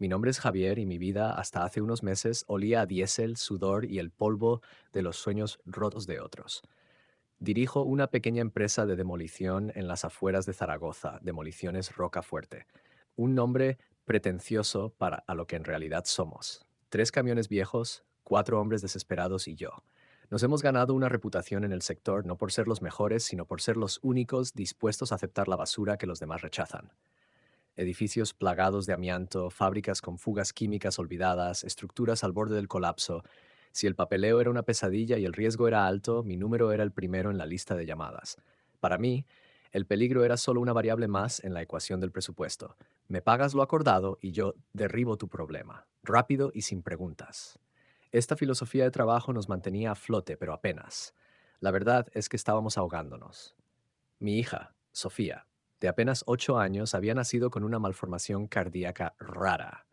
Mi nombre es Javier y mi vida hasta hace unos meses olía a diésel, sudor y el polvo de los sueños rotos de otros. Dirijo una pequeña empresa de demolición en las afueras de Zaragoza, Demoliciones Rocafuerte. Un nombre pretencioso para a lo que en realidad somos. Tres camiones viejos, cuatro hombres desesperados y yo. Nos hemos ganado una reputación en el sector no por ser los mejores, sino por ser los únicos dispuestos a aceptar la basura que los demás rechazan. Edificios plagados de amianto, fábricas con fugas químicas olvidadas, estructuras al borde del colapso. Si el papeleo era una pesadilla y el riesgo era alto, mi número era el primero en la lista de llamadas. Para mí, el peligro era solo una variable más en la ecuación del presupuesto. Me pagas lo acordado y yo derribo tu problema, rápido y sin preguntas. Esta filosofía de trabajo nos mantenía a flote, pero apenas. La verdad es que estábamos ahogándonos. Mi hija, Sofía, de apenas 8 años, había nacido con una malformación cardíaca rara.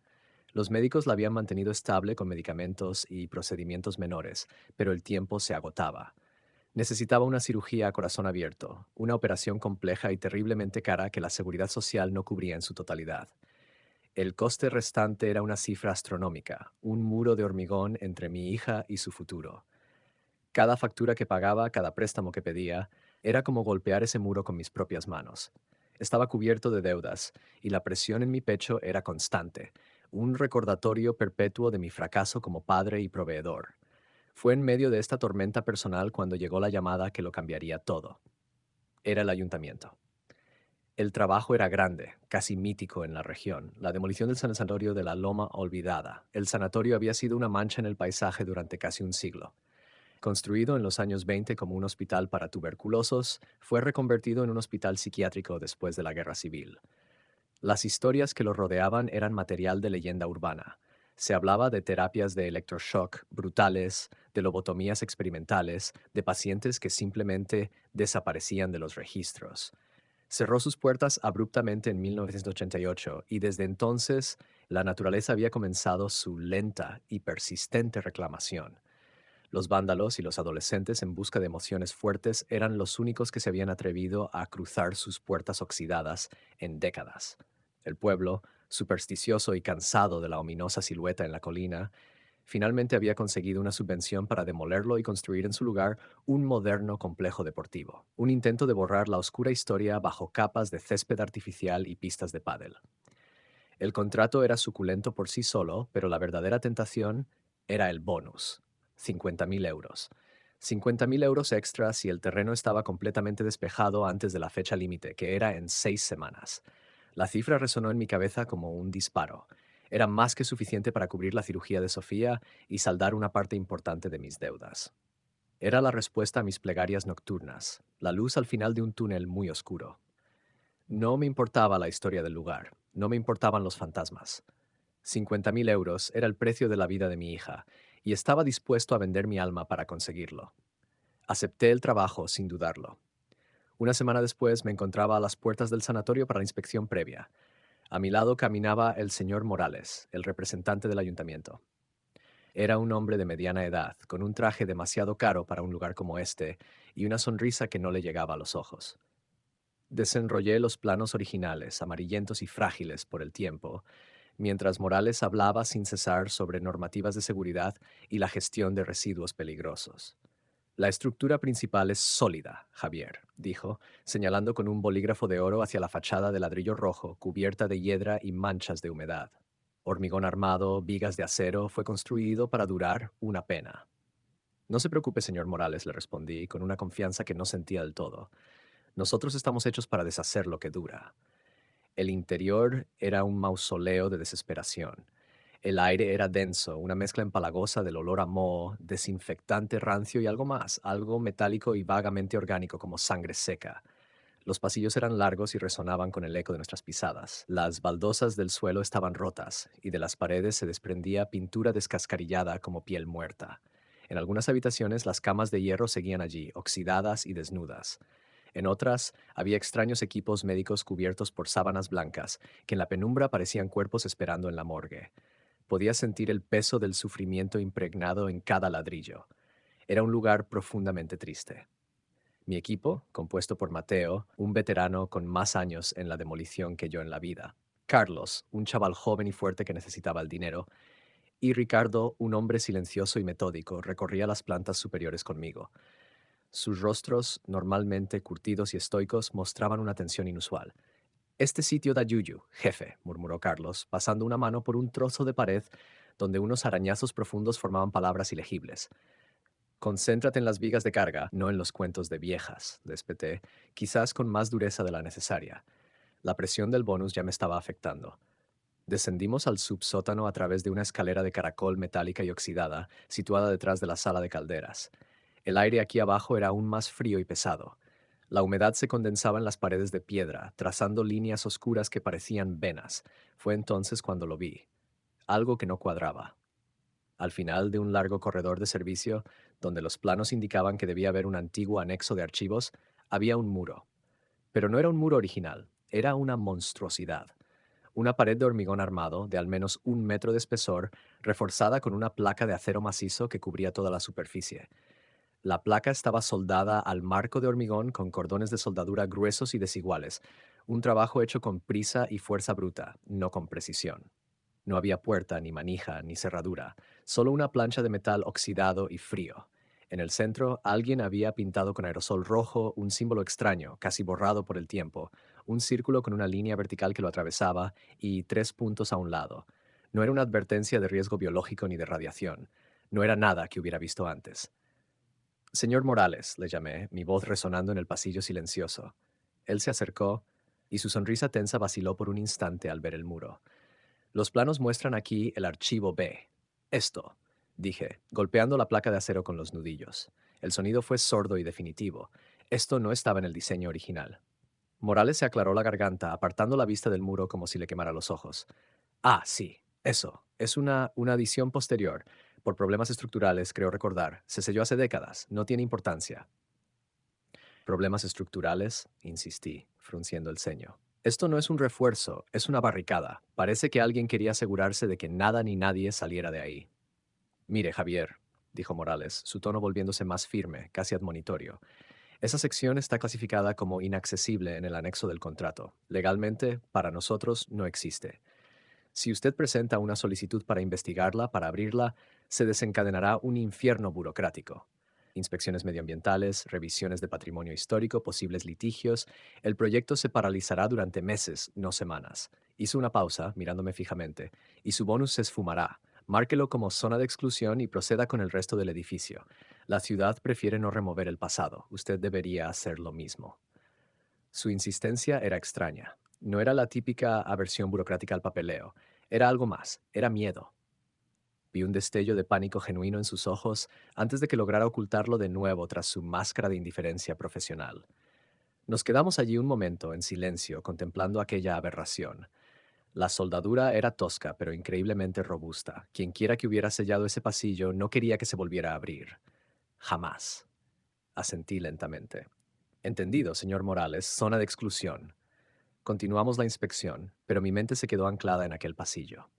Los médicos la habían mantenido estable con medicamentos y procedimientos menores, pero el tiempo se agotaba. Necesitaba una cirugía a corazón abierto, una operación compleja y terriblemente cara que la seguridad social no cubría en su totalidad. El coste restante era una cifra astronómica, un muro de hormigón entre mi hija y su futuro. Cada factura que pagaba, cada préstamo que pedía, era como golpear ese muro con mis propias manos. Estaba cubierto de deudas, y la presión en mi pecho era constante, un recordatorio perpetuo de mi fracaso como padre y proveedor. Fue en medio de esta tormenta personal cuando llegó la llamada que lo cambiaría todo. Era el ayuntamiento. El trabajo era grande, casi mítico en la región, la demolición del sanatorio de la Loma Olvidada. El sanatorio había sido una mancha en el paisaje durante casi un siglo. Construido en los años 20 como un hospital para tuberculosos, fue reconvertido en un hospital psiquiátrico después de la Guerra Civil. Las historias que lo rodeaban eran material de leyenda urbana. Se hablaba de terapias de electroshock brutales, de lobotomías experimentales, de pacientes que simplemente desaparecían de los registros. Cerró sus puertas abruptamente en 1988 y desde entonces la naturaleza había comenzado su lenta y persistente reclamación. Los vándalos y los adolescentes en busca de emociones fuertes eran los únicos que se habían atrevido a cruzar sus puertas oxidadas en décadas. El pueblo, supersticioso y cansado de la ominosa silueta en la colina, finalmente había conseguido una subvención para demolerlo y construir en su lugar un moderno complejo deportivo, un intento de borrar la oscura historia bajo capas de césped artificial y pistas de pádel. El contrato era suculento por sí solo, pero la verdadera tentación era el bonus, 50.000 euros. 50.000 euros extras si el terreno estaba completamente despejado antes de la fecha límite, que era en 6 semanas. La cifra resonó en mi cabeza como un disparo. Era más que suficiente para cubrir la cirugía de Sofía y saldar una parte importante de mis deudas. Era la respuesta a mis plegarias nocturnas, la luz al final de un túnel muy oscuro. No me importaba la historia del lugar, no me importaban los fantasmas. 50.000 euros era el precio de la vida de mi hija, y estaba dispuesto a vender mi alma para conseguirlo. Acepté el trabajo sin dudarlo. Una semana después me encontraba a las puertas del sanatorio para la inspección previa. A mi lado caminaba el señor Morales, el representante del ayuntamiento. Era un hombre de mediana edad, con un traje demasiado caro para un lugar como este y una sonrisa que no le llegaba a los ojos. Desenrollé los planos originales, amarillentos y frágiles por el tiempo, mientras Morales hablaba sin cesar sobre normativas de seguridad y la gestión de residuos peligrosos. La estructura principal es sólida, Javier, dijo, señalando con un bolígrafo de oro hacia la fachada de ladrillo rojo, cubierta de hiedra y manchas de humedad. Hormigón armado, vigas de acero, fue construido para durar una pena. No se preocupe, señor Morales, le respondí, con una confianza que no sentía del todo. Nosotros estamos hechos para deshacer lo que dura. El interior era un mausoleo de desesperación. El aire era denso, una mezcla empalagosa del olor a moho, desinfectante rancio y algo más, algo metálico y vagamente orgánico como sangre seca. Los pasillos eran largos y resonaban con el eco de nuestras pisadas. Las baldosas del suelo estaban rotas y de las paredes se desprendía pintura descascarillada como piel muerta. En algunas habitaciones las camas de hierro seguían allí, oxidadas y desnudas. En otras había extraños equipos médicos cubiertos por sábanas blancas, que en la penumbra parecían cuerpos esperando en la morgue. Podía sentir el peso del sufrimiento impregnado en cada ladrillo. Era un lugar profundamente triste. Mi equipo, compuesto por Mateo, un veterano con más años en la demolición que yo en la vida, Carlos, un chaval joven y fuerte que necesitaba el dinero, y Ricardo, un hombre silencioso y metódico, recorría las plantas superiores conmigo. Sus rostros, normalmente curtidos y estoicos, mostraban una tensión inusual. Este sitio da yuyu, jefe, murmuró Carlos, pasando una mano por un trozo de pared donde unos arañazos profundos formaban palabras ilegibles. Concéntrate en las vigas de carga, no en los cuentos de viejas, le espeté, quizás con más dureza de la necesaria. La presión del bonus ya me estaba afectando. Descendimos al subsótano a través de una escalera de caracol metálica y oxidada, situada detrás de la sala de calderas. El aire aquí abajo era aún más frío y pesado. La humedad se condensaba en las paredes de piedra, trazando líneas oscuras que parecían venas. Fue entonces cuando lo vi. Algo que no cuadraba. Al final de un largo corredor de servicio, donde los planos indicaban que debía haber un antiguo anexo de archivos, había un muro. Pero no era un muro original, era una monstruosidad. Una pared de hormigón armado, de al menos 1 metro de espesor, reforzada con una placa de acero macizo que cubría toda la superficie. La placa estaba soldada al marco de hormigón con cordones de soldadura gruesos y desiguales, un trabajo hecho con prisa y fuerza bruta, no con precisión. No había puerta, ni manija, ni cerradura, solo una plancha de metal oxidado y frío. En el centro, alguien había pintado con aerosol rojo un símbolo extraño, casi borrado por el tiempo, un círculo con una línea vertical que lo atravesaba y 3 puntos a un lado. No era una advertencia de riesgo biológico ni de radiación. No era nada que hubiera visto antes. Señor Morales, le llamé, mi voz resonando en el pasillo silencioso. Él se acercó y su sonrisa tensa vaciló por un instante al ver el muro. Los planos muestran aquí el archivo B. Esto, dije, golpeando la placa de acero con los nudillos. El sonido fue sordo y definitivo. Esto no estaba en el diseño original. Morales se aclaró la garganta, apartando la vista del muro como si le quemara los ojos. Ah, sí, eso. Es una adición posterior. Por problemas estructurales, creo recordar. Se selló hace décadas. No tiene importancia. Problemas estructurales, insistí, frunciendo el ceño. Esto no es un refuerzo, es una barricada. Parece que alguien quería asegurarse de que nada ni nadie saliera de ahí. Mire, Javier, dijo Morales, su tono volviéndose más firme, casi admonitorio. Esa sección está clasificada como inaccesible en el anexo del contrato. Legalmente, para nosotros, no existe. Si usted presenta una solicitud para investigarla, para abrirla, se desencadenará un infierno burocrático. Inspecciones medioambientales, revisiones de patrimonio histórico, posibles litigios. El proyecto se paralizará durante meses, no semanas. Hizo una pausa, mirándome fijamente, y su bonus se esfumará. Márquelo como zona de exclusión y proceda con el resto del edificio. La ciudad prefiere no remover el pasado. Usted debería hacer lo mismo. Su insistencia era extraña. No era la típica aversión burocrática al papeleo. Era algo más. Era miedo. Vi un destello de pánico genuino en sus ojos antes de que lograra ocultarlo de nuevo tras su máscara de indiferencia profesional. Nos quedamos allí un momento en silencio contemplando aquella aberración. La soldadura era tosca pero increíblemente robusta. Quienquiera que hubiera sellado ese pasillo no quería que se volviera a abrir. Jamás. Asentí lentamente. Entendido, señor Morales, zona de exclusión. Continuamos la inspección, pero mi mente se quedó anclada en aquel pasillo.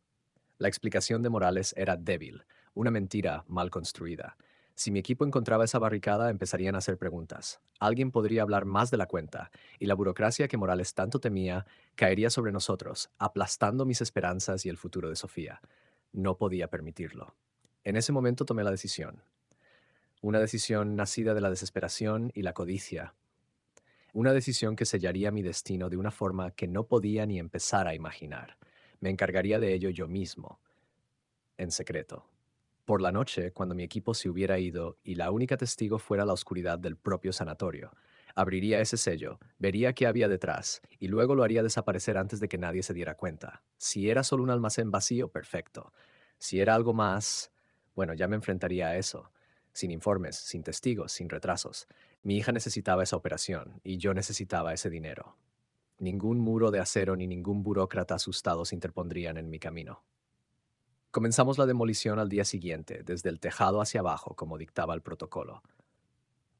La explicación de Morales era débil, una mentira mal construida. Si mi equipo encontraba esa barricada, empezarían a hacer preguntas. Alguien podría hablar más de la cuenta, y la burocracia que Morales tanto temía caería sobre nosotros, aplastando mis esperanzas y el futuro de Sofía. No podía permitirlo. En ese momento tomé la decisión. Una decisión nacida de la desesperación y la codicia. Una decisión que sellaría mi destino de una forma que no podía ni empezar a imaginar. Me encargaría de ello yo mismo, en secreto. Por la noche, cuando mi equipo se hubiera ido y la única testigo fuera la oscuridad del propio sanatorio, abriría ese sello, vería qué había detrás y luego lo haría desaparecer antes de que nadie se diera cuenta. Si era solo un almacén vacío, perfecto. Si era algo más, bueno, ya me enfrentaría a eso. Sin informes, sin testigos, sin retrasos. Mi hija necesitaba esa operación y yo necesitaba ese dinero. Ningún muro de acero ni ningún burócrata asustado se interpondrían en mi camino. Comenzamos la demolición al día siguiente, desde el tejado hacia abajo, como dictaba el protocolo.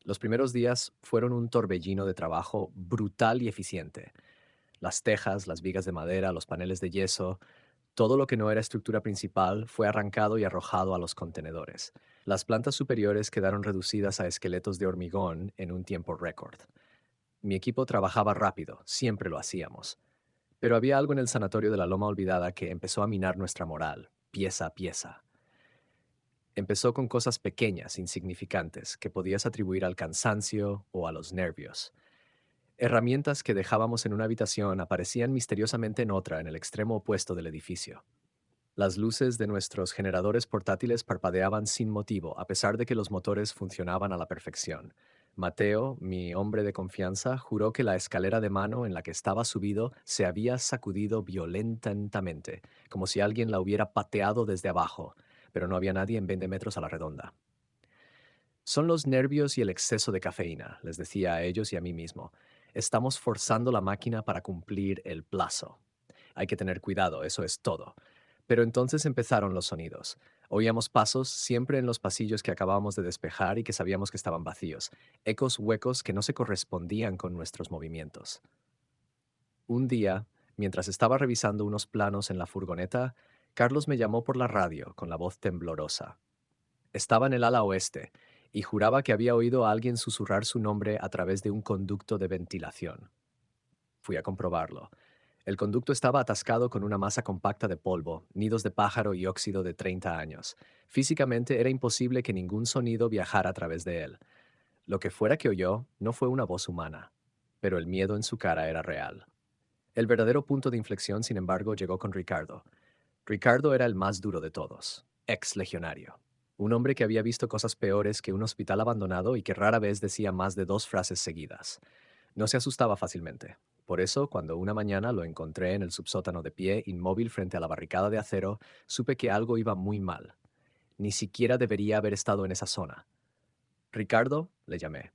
Los primeros días fueron un torbellino de trabajo brutal y eficiente. Las tejas, las vigas de madera, los paneles de yeso, todo lo que no era estructura principal fue arrancado y arrojado a los contenedores. Las plantas superiores quedaron reducidas a esqueletos de hormigón en un tiempo récord. Mi equipo trabajaba rápido, siempre lo hacíamos. Pero había algo en el sanatorio de la Loma Olvidada que empezó a minar nuestra moral, pieza a pieza. Empezó con cosas pequeñas, insignificantes, que podías atribuir al cansancio o a los nervios. Herramientas que dejábamos en una habitación aparecían misteriosamente en otra, en el extremo opuesto del edificio. Las luces de nuestros generadores portátiles parpadeaban sin motivo, a pesar de que los motores funcionaban a la perfección. Mateo, mi hombre de confianza, juró que la escalera de mano en la que estaba subido se había sacudido violentamente, como si alguien la hubiera pateado desde abajo, pero no había nadie en 20 metros a la redonda. Son los nervios y el exceso de cafeína, les decía a ellos y a mí mismo. Estamos forzando la máquina para cumplir el plazo. Hay que tener cuidado, eso es todo. Pero entonces empezaron los sonidos. Oíamos pasos siempre en los pasillos que acabábamos de despejar y que sabíamos que estaban vacíos, ecos huecos que no se correspondían con nuestros movimientos. Un día, mientras estaba revisando unos planos en la furgoneta, Carlos me llamó por la radio con la voz temblorosa. Estaba en el ala oeste y juraba que había oído a alguien susurrar su nombre a través de un conducto de ventilación. Fui a comprobarlo. El conducto estaba atascado con una masa compacta de polvo, nidos de pájaro y óxido de 30 años. Físicamente era imposible que ningún sonido viajara a través de él. Lo que fuera que oyó no fue una voz humana, pero el miedo en su cara era real. El verdadero punto de inflexión, sin embargo, llegó con Ricardo. Ricardo era el más duro de todos, ex legionario. Un hombre que había visto cosas peores que un hospital abandonado y que rara vez decía más de 2 frases seguidas. No se asustaba fácilmente. Por eso, cuando una mañana lo encontré en el subsótano de pie, inmóvil frente a la barricada de acero, supe que algo iba muy mal. Ni siquiera debería haber estado en esa zona. Ricardo, le llamé.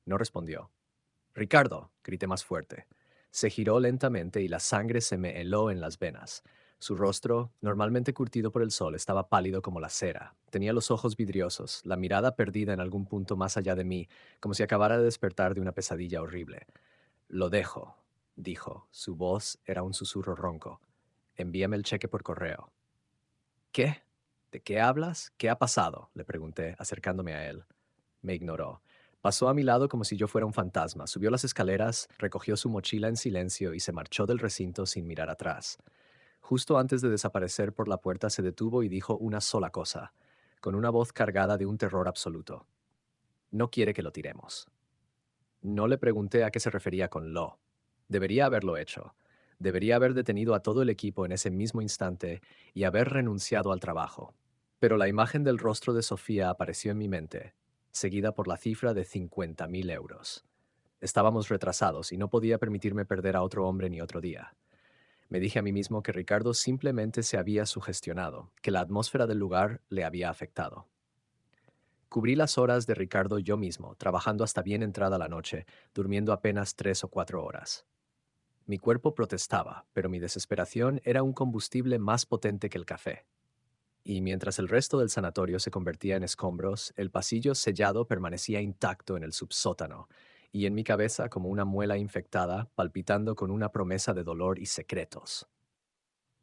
No respondió. Ricardo, grité más fuerte. Se giró lentamente y la sangre se me heló en las venas. Su rostro, normalmente curtido por el sol, estaba pálido como la cera. Tenía los ojos vidriosos, la mirada perdida en algún punto más allá de mí, como si acabara de despertar de una pesadilla horrible. Lo dejo, dijo. Su voz era un susurro ronco. Envíame el cheque por correo. ¿Qué? ¿De qué hablas? ¿Qué ha pasado? Le pregunté, acercándome a él. Me ignoró. Pasó a mi lado como si yo fuera un fantasma, subió las escaleras, recogió su mochila en silencio y se marchó del recinto sin mirar atrás. Justo antes de desaparecer por la puerta se detuvo y dijo una sola cosa, con una voz cargada de un terror absoluto. No quiere que lo tiremos. No le pregunté a qué se refería con lo. Debería haberlo hecho. Debería haber detenido a todo el equipo en ese mismo instante y haber renunciado al trabajo. Pero la imagen del rostro de Sofía apareció en mi mente, seguida por la cifra de 50.000 euros. Estábamos retrasados y no podía permitirme perder a otro hombre ni otro día. Me dije a mí mismo que Ricardo simplemente se había sugestionado, que la atmósfera del lugar le había afectado. Cubrí las horas de Ricardo yo mismo, trabajando hasta bien entrada la noche, durmiendo apenas 3 o 4 horas. Mi cuerpo protestaba, pero mi desesperación era un combustible más potente que el café. Y mientras el resto del sanatorio se convertía en escombros, el pasillo sellado permanecía intacto en el subsótano, y en mi cabeza como una muela infectada, palpitando con una promesa de dolor y secretos.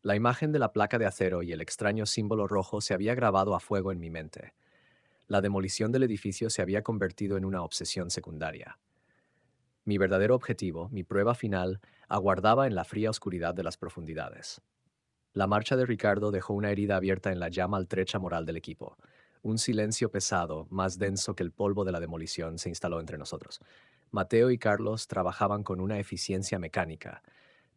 La imagen de la placa de acero y el extraño símbolo rojo se había grabado a fuego en mi mente. La demolición del edificio se había convertido en una obsesión secundaria. Mi verdadero objetivo, mi prueba final, aguardaba en la fría oscuridad de las profundidades. La marcha de Ricardo dejó una herida abierta en la ya maltrecha moral del equipo. Un silencio pesado, más denso que el polvo de la demolición, se instaló entre nosotros. Mateo y Carlos trabajaban con una eficiencia mecánica,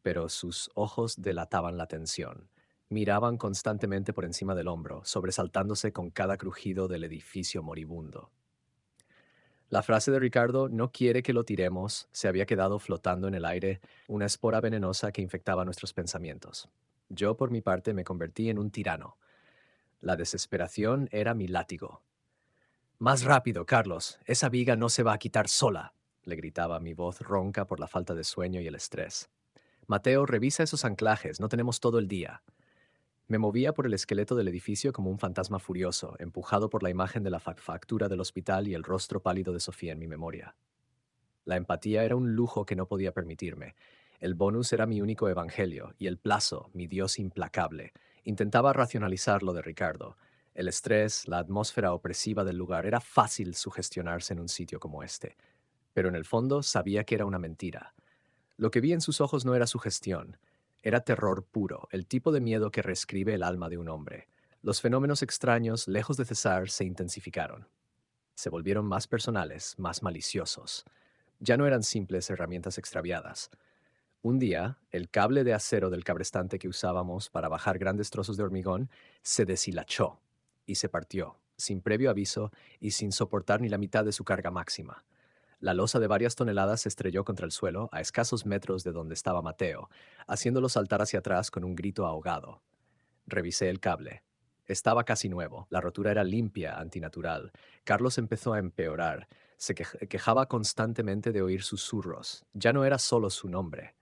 pero sus ojos delataban la tensión. Miraban constantemente por encima del hombro, sobresaltándose con cada crujido del edificio moribundo. La frase de Ricardo, no quiere que lo tiremos, se había quedado flotando en el aire, una espora venenosa que infectaba nuestros pensamientos. Yo, por mi parte, me convertí en un tirano. La desesperación era mi látigo. Más rápido, Carlos. Esa viga no se va a quitar sola, le gritaba mi voz ronca por la falta de sueño y el estrés. Mateo, revisa esos anclajes, no tenemos todo el día. Me movía por el esqueleto del edificio como un fantasma furioso, empujado por la imagen de la factura del hospital y el rostro pálido de Sofía en mi memoria. La empatía era un lujo que no podía permitirme. El bonus era mi único evangelio, y el plazo, mi Dios implacable. Intentaba racionalizar lo de Ricardo. El estrés, la atmósfera opresiva del lugar, era fácil sugestionarse en un sitio como este. Pero en el fondo sabía que era una mentira. Lo que vi en sus ojos no era sugestión. Era terror puro, el tipo de miedo que reescribe el alma de un hombre. Los fenómenos extraños, lejos de cesar, se intensificaron. Se volvieron más personales, más maliciosos. Ya no eran simples herramientas extraviadas. Un día, el cable de acero del cabrestante que usábamos para bajar grandes trozos de hormigón se deshilachó y se partió, sin previo aviso y sin soportar ni la mitad de su carga máxima. La losa de varias toneladas se estrelló contra el suelo a escasos metros de donde estaba Mateo, haciéndolo saltar hacia atrás con un grito ahogado. Revisé el cable. Estaba casi nuevo, la rotura era limpia, antinatural. Carlos empezó a empeorar. Quejaba constantemente de oír susurros. Ya no era solo su nombre.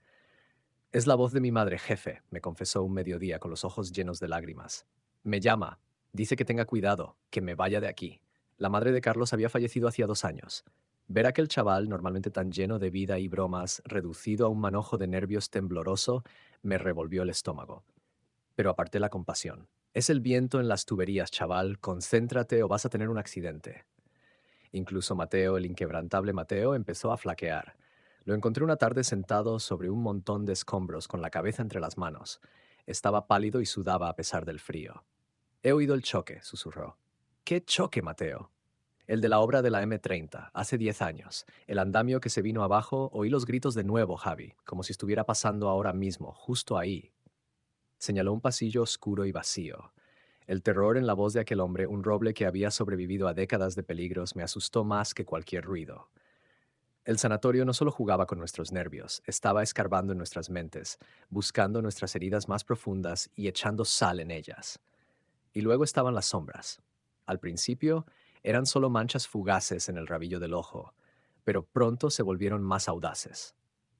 Es la voz de mi madre, jefe, me confesó un mediodía con los ojos llenos de lágrimas. Me llama. Dice que tenga cuidado, que me vaya de aquí. La madre de Carlos había fallecido hacía 2 años. Ver a aquel chaval, normalmente tan lleno de vida y bromas, reducido a un manojo de nervios tembloroso, me revolvió el estómago. Pero aparté la compasión. Es el viento en las tuberías, chaval. Concéntrate o vas a tener un accidente. Incluso Mateo, el inquebrantable Mateo, empezó a flaquear. Lo encontré una tarde sentado sobre un montón de escombros con la cabeza entre las manos. Estaba pálido y sudaba a pesar del frío. He oído el choque, susurró. ¿Qué choque, Mateo? El de la obra de la M30, hace 10 años. El andamio que se vino abajo, oí los gritos de nuevo, Javi, como si estuviera pasando ahora mismo, justo ahí. Señaló un pasillo oscuro y vacío. El terror en la voz de aquel hombre, un roble que había sobrevivido a décadas de peligros, me asustó más que cualquier ruido. El sanatorio no solo jugaba con nuestros nervios, estaba escarbando en nuestras mentes, buscando nuestras heridas más profundas y echando sal en ellas. Y luego estaban las sombras. Al principio eran solo manchas fugaces en el rabillo del ojo, pero pronto se volvieron más audaces.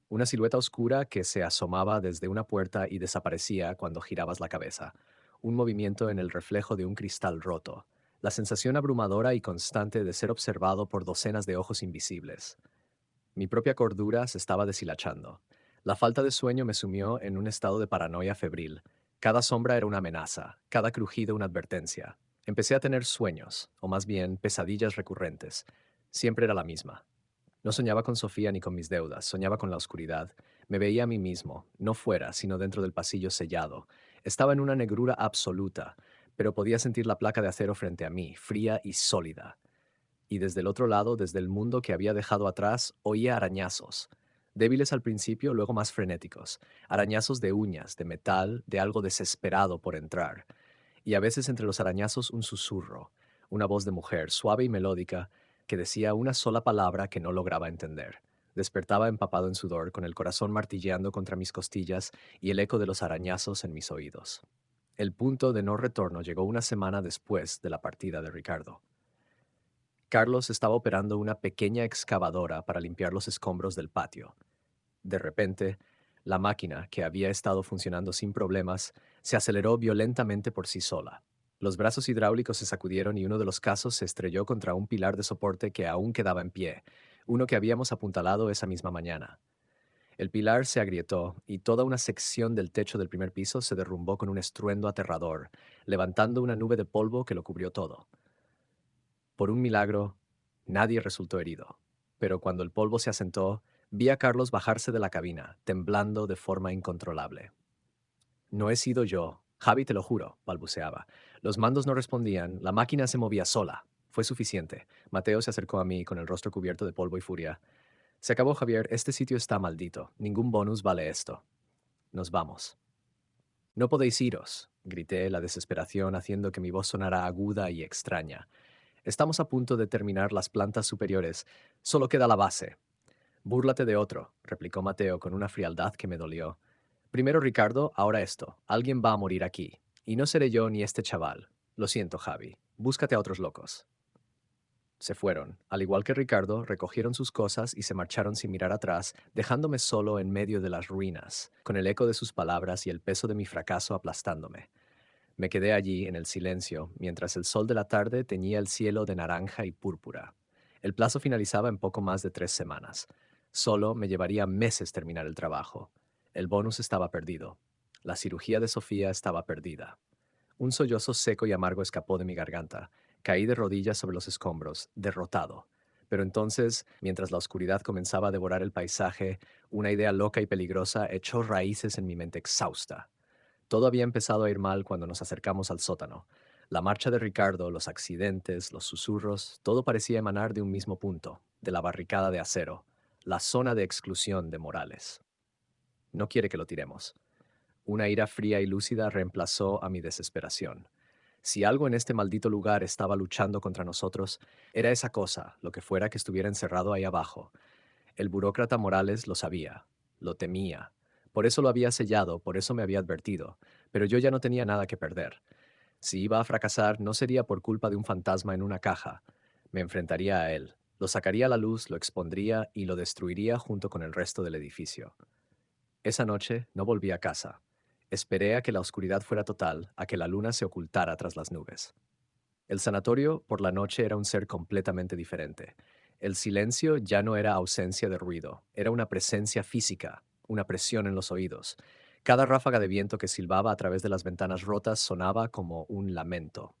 Una silueta oscura que se asomaba desde una puerta y desaparecía cuando girabas la cabeza. Un movimiento en el reflejo de un cristal roto. La sensación abrumadora y constante de ser observado por docenas de ojos invisibles. Mi propia cordura se estaba deshilachando. La falta de sueño me sumió en un estado de paranoia febril. Cada sombra era una amenaza, cada crujido una advertencia. Empecé a tener sueños, o más bien pesadillas recurrentes. Siempre era la misma. No soñaba con Sofía ni con mis deudas, soñaba con la oscuridad. Me veía a mí mismo, no fuera, sino dentro del pasillo sellado. Estaba en una negrura absoluta, pero podía sentir la placa de acero frente a mí, fría y sólida. Y desde el otro lado, desde el mundo que había dejado atrás, oía arañazos. Débiles al principio, luego más frenéticos. Arañazos de uñas, de metal, de algo desesperado por entrar. Y a veces entre los arañazos un susurro, una voz de mujer, suave y melódica, que decía una sola palabra que no lograba entender. Despertaba empapado en sudor, con el corazón martilleando contra mis costillas y el eco de los arañazos en mis oídos. El punto de no retorno llegó una semana después de la partida de Ricardo. Carlos estaba operando una pequeña excavadora para limpiar los escombros del patio. De repente, la máquina, que había estado funcionando sin problemas, se aceleró violentamente por sí sola. Los brazos hidráulicos se sacudieron y uno de los casos se estrelló contra un pilar de soporte que aún quedaba en pie, uno que habíamos apuntalado esa misma mañana. El pilar se agrietó y toda una sección del techo del primer piso se derrumbó con un estruendo aterrador, levantando una nube de polvo que lo cubrió todo. Por un milagro, nadie resultó herido, pero cuando el polvo se asentó, vi a Carlos bajarse de la cabina, temblando de forma incontrolable. No he sido yo, Javi, te lo juro, balbuceaba. Los mandos no respondían, la máquina se movía sola. Fue suficiente. Mateo se acercó a mí con el rostro cubierto de polvo y furia. Se acabó, Javier, este sitio está maldito. Ningún bonus vale esto. Nos vamos. No podéis iros, grité, la desesperación haciendo que mi voz sonara aguda y extraña. Estamos a punto de terminar las plantas superiores. Solo queda la base. Búrlate de otro, replicó Mateo con una frialdad que me dolió. Primero Ricardo, ahora esto. Alguien va a morir aquí. Y no seré yo ni este chaval. Lo siento, Javi. Búscate a otros locos. Se fueron. Al igual que Ricardo, recogieron sus cosas y se marcharon sin mirar atrás, dejándome solo en medio de las ruinas, con el eco de sus palabras y el peso de mi fracaso aplastándome. Me quedé allí en el silencio, mientras el sol de la tarde teñía el cielo de naranja y púrpura. El plazo finalizaba en poco más de 3 semanas. Solo me llevaría meses terminar el trabajo. El bonus estaba perdido. La cirugía de Sofía estaba perdida. Un sollozo seco y amargo escapó de mi garganta. Caí de rodillas sobre los escombros, derrotado. Pero entonces, mientras la oscuridad comenzaba a devorar el paisaje, una idea loca y peligrosa echó raíces en mi mente exhausta. Todo había empezado a ir mal cuando nos acercamos al sótano. La marcha de Ricardo, los accidentes, los susurros, todo parecía emanar de un mismo punto, de la barricada de acero, la zona de exclusión de Morales. No quiere que lo tiremos. Una ira fría y lúcida reemplazó a mi desesperación. Si algo en este maldito lugar estaba luchando contra nosotros, era esa cosa, lo que fuera que estuviera encerrado ahí abajo. El burócrata Morales lo sabía, lo temía. Por eso lo había sellado, por eso me había advertido. Pero yo ya no tenía nada que perder. Si iba a fracasar, no sería por culpa de un fantasma en una caja. Me enfrentaría a él, lo sacaría a la luz, lo expondría y lo destruiría junto con el resto del edificio. Esa noche no volví a casa. Esperé a que la oscuridad fuera total, a que la luna se ocultara tras las nubes. El sanatorio por la noche era un ser completamente diferente. El silencio ya no era ausencia de ruido, era una presencia física, una presión en los oídos. Cada ráfaga de viento que silbaba a través de las ventanas rotas sonaba como un lamento.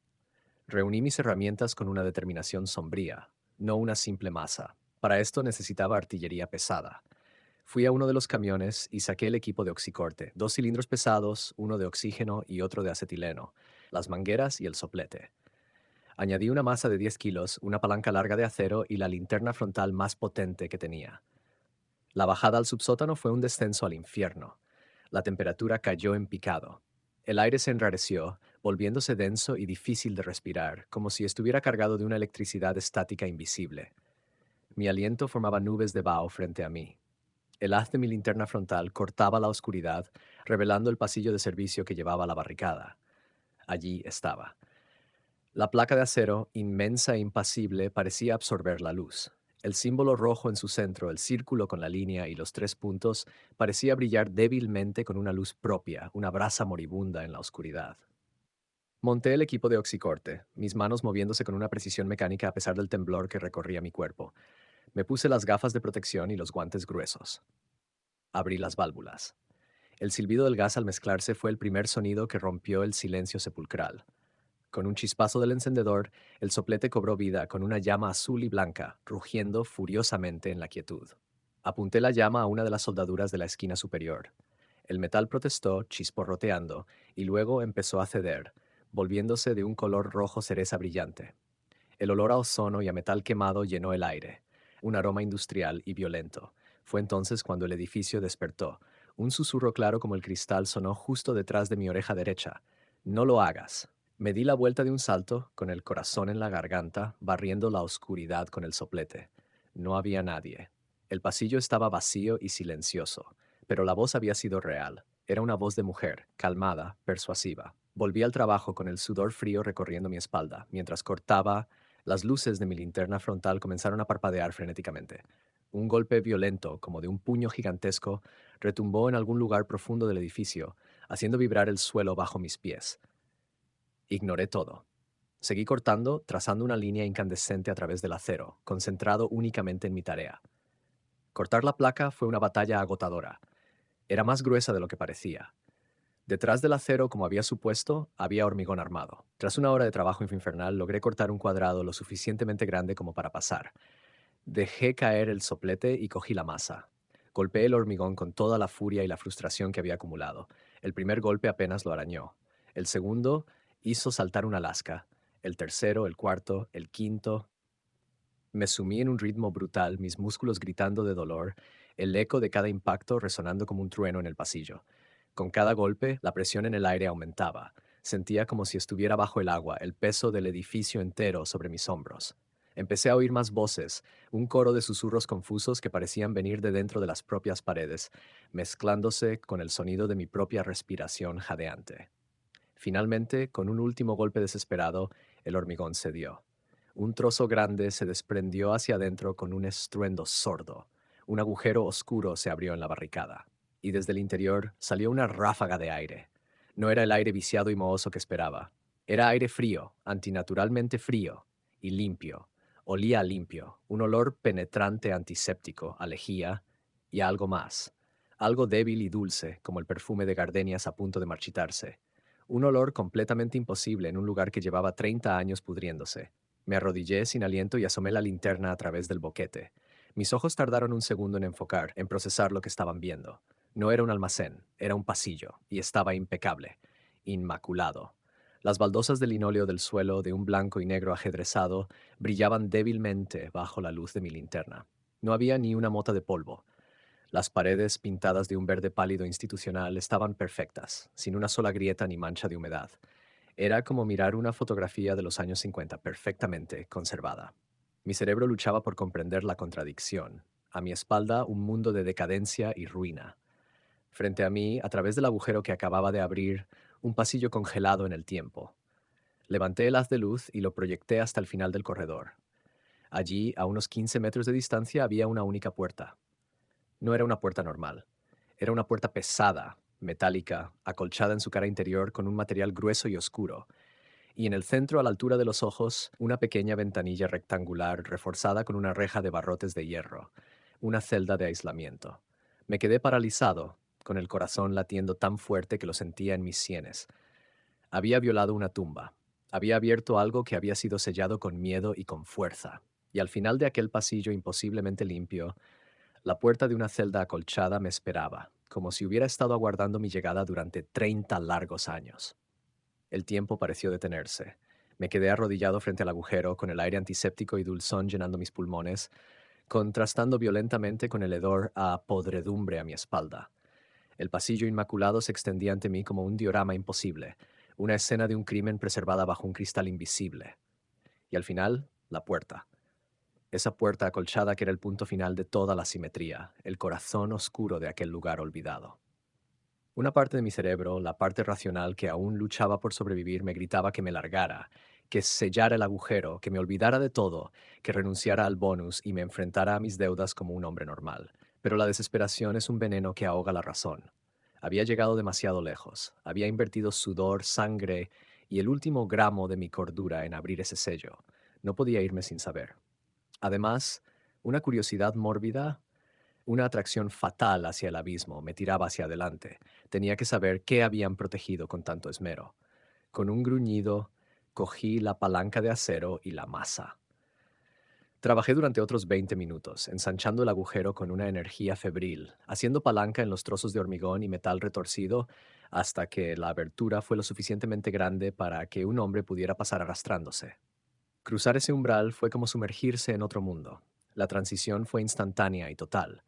Reuní mis herramientas con una determinación sombría, no una simple masa. Para esto necesitaba artillería pesada. Fui a uno de los camiones y saqué el equipo de oxicorte, 2 cilindros pesados, uno de oxígeno y otro de acetileno, las mangueras y el soplete. Añadí una masa de 10 kilos, una palanca larga de acero y la linterna frontal más potente que tenía. La bajada al subsótano fue un descenso al infierno. La temperatura cayó en picado. El aire se enrareció, volviéndose denso y difícil de respirar, como si estuviera cargado de una electricidad estática invisible. Mi aliento formaba nubes de vaho frente a mí. El haz de mi linterna frontal cortaba la oscuridad, revelando el pasillo de servicio que llevaba a la barricada. Allí estaba. La placa de acero, inmensa e impasible, parecía absorber la luz. El símbolo rojo en su centro, el círculo con la línea y los 3 puntos, parecía brillar débilmente con una luz propia, una brasa moribunda en la oscuridad. Monté el equipo de oxicorte, mis manos moviéndose con una precisión mecánica a pesar del temblor que recorría mi cuerpo. Me puse las gafas de protección y los guantes gruesos. Abrí las válvulas. El silbido del gas al mezclarse fue el primer sonido que rompió el silencio sepulcral. Con un chispazo del encendedor, el soplete cobró vida con una llama azul y blanca, rugiendo furiosamente en la quietud. Apunté la llama a una de las soldaduras de la esquina superior. El metal protestó, chisporroteando, y luego empezó a ceder, volviéndose de un color rojo cereza brillante. El olor a ozono y a metal quemado llenó el aire, un aroma industrial y violento. Fue entonces cuando el edificio despertó. Un susurro claro como el cristal sonó justo detrás de mi oreja derecha. No lo hagas. Me di la vuelta de un salto, con el corazón en la garganta, barriendo la oscuridad con el soplete. No había nadie. El pasillo estaba vacío y silencioso, pero la voz había sido real. Era una voz de mujer, calmada, persuasiva. Volví al trabajo con el sudor frío recorriendo mi espalda, mientras cortaba. Las luces de mi linterna frontal comenzaron a parpadear frenéticamente. Un golpe violento, como de un puño gigantesco, retumbó en algún lugar profundo del edificio, haciendo vibrar el suelo bajo mis pies. Ignoré todo. Seguí cortando, trazando una línea incandescente a través del acero, concentrado únicamente en mi tarea. Cortar la placa fue una batalla agotadora. Era más gruesa de lo que parecía. Detrás del acero, como había supuesto, había hormigón armado. Tras una hora de trabajo infernal, logré cortar un cuadrado lo suficientemente grande como para pasar. Dejé caer el soplete y cogí la masa. Golpeé el hormigón con toda la furia y la frustración que había acumulado. El primer golpe apenas lo arañó. El segundo hizo saltar una lasca. El tercero, el cuarto, el quinto. Me sumí en un ritmo brutal, mis músculos gritando de dolor, el eco de cada impacto resonando como un trueno en el pasillo. Con cada golpe, la presión en el aire aumentaba. Sentía como si estuviera bajo el agua, el peso del edificio entero sobre mis hombros. Empecé a oír más voces, un coro de susurros confusos que parecían venir de dentro de las propias paredes, mezclándose con el sonido de mi propia respiración jadeante. Finalmente, con un último golpe desesperado, el hormigón cedió. Un trozo grande se desprendió hacia adentro con un estruendo sordo. Un agujero oscuro se abrió en la barricada, y desde el interior salió una ráfaga de aire. No era el aire viciado y mohoso que esperaba. Era aire frío, antinaturalmente frío, y limpio. Olía a limpio, un olor penetrante antiséptico, a lejía y a algo más. Algo débil y dulce, como el perfume de gardenias a punto de marchitarse. Un olor completamente imposible en un lugar que llevaba 30 años pudriéndose. Me arrodillé sin aliento y asomé la linterna a través del boquete. Mis ojos tardaron un segundo en enfocar, en procesar lo que estaban viendo. No era un almacén, era un pasillo, y estaba impecable, inmaculado. Las baldosas de linóleo del suelo, de un blanco y negro ajedrezado, brillaban débilmente bajo la luz de mi linterna. No había ni una mota de polvo. Las paredes, pintadas de un verde pálido institucional, estaban perfectas, sin una sola grieta ni mancha de humedad. Era como mirar una fotografía de los años 50 perfectamente conservada. Mi cerebro luchaba por comprender la contradicción. A mi espalda, un mundo de decadencia y ruina. Frente a mí, a través del agujero que acababa de abrir, un pasillo congelado en el tiempo. Levanté el haz de luz y lo proyecté hasta el final del corredor. Allí, a unos 15 metros de distancia, había una única puerta. No era una puerta normal. Era una puerta pesada, metálica, acolchada en su cara interior con un material grueso y oscuro, y en el centro, a la altura de los ojos, una pequeña ventanilla rectangular reforzada con una reja de barrotes de hierro, una celda de aislamiento. Me quedé paralizado, con el corazón latiendo tan fuerte que lo sentía en mis sienes. Había violado una tumba. Había abierto algo que había sido sellado con miedo y con fuerza. Y al final de aquel pasillo imposiblemente limpio, la puerta de una celda acolchada me esperaba, como si hubiera estado aguardando mi llegada durante 30 largos años. El tiempo pareció detenerse. Me quedé arrodillado frente al agujero, con el aire antiséptico y dulzón llenando mis pulmones, contrastando violentamente con el hedor a podredumbre a mi espalda. El pasillo inmaculado se extendía ante mí como un diorama imposible, una escena de un crimen preservada bajo un cristal invisible. Y al final, la puerta. Esa puerta acolchada que era el punto final de toda la simetría, el corazón oscuro de aquel lugar olvidado. Una parte de mi cerebro, la parte racional que aún luchaba por sobrevivir, me gritaba que me largara, que sellara el agujero, que me olvidara de todo, que renunciara al bonus y me enfrentara a mis deudas como un hombre normal. Pero la desesperación es un veneno que ahoga la razón. Había llegado demasiado lejos, había invertido sudor, sangre y el último gramo de mi cordura en abrir ese sello. No podía irme sin saber. Además, una curiosidad mórbida, una atracción fatal hacia el abismo me tiraba hacia adelante. Tenía que saber qué habían protegido con tanto esmero. Con un gruñido, cogí la palanca de acero y la masa. Trabajé durante otros 20 minutos, ensanchando el agujero con una energía febril, haciendo palanca en los trozos de hormigón y metal retorcido hasta que la abertura fue lo suficientemente grande para que un hombre pudiera pasar arrastrándose. Cruzar ese umbral fue como sumergirse en otro mundo. La transición fue instantánea y total.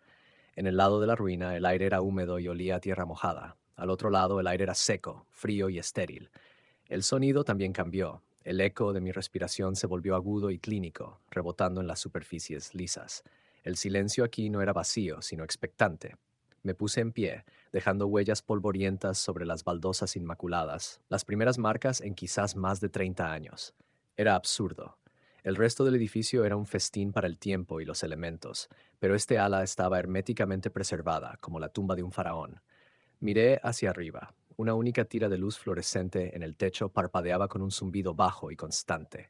En el lado de la ruina, el aire era húmedo y olía a tierra mojada. Al otro lado, el aire era seco, frío y estéril. El sonido también cambió. El eco de mi respiración se volvió agudo y clínico, rebotando en las superficies lisas. El silencio aquí no era vacío, sino expectante. Me puse en pie, dejando huellas polvorientas sobre las baldosas inmaculadas, las primeras marcas en quizás más de 30 años. Era absurdo. El resto del edificio era un festín para el tiempo y los elementos, pero este ala estaba herméticamente preservada, como la tumba de un faraón. Miré hacia arriba. Una única tira de luz fluorescente en el techo parpadeaba con un zumbido bajo y constante.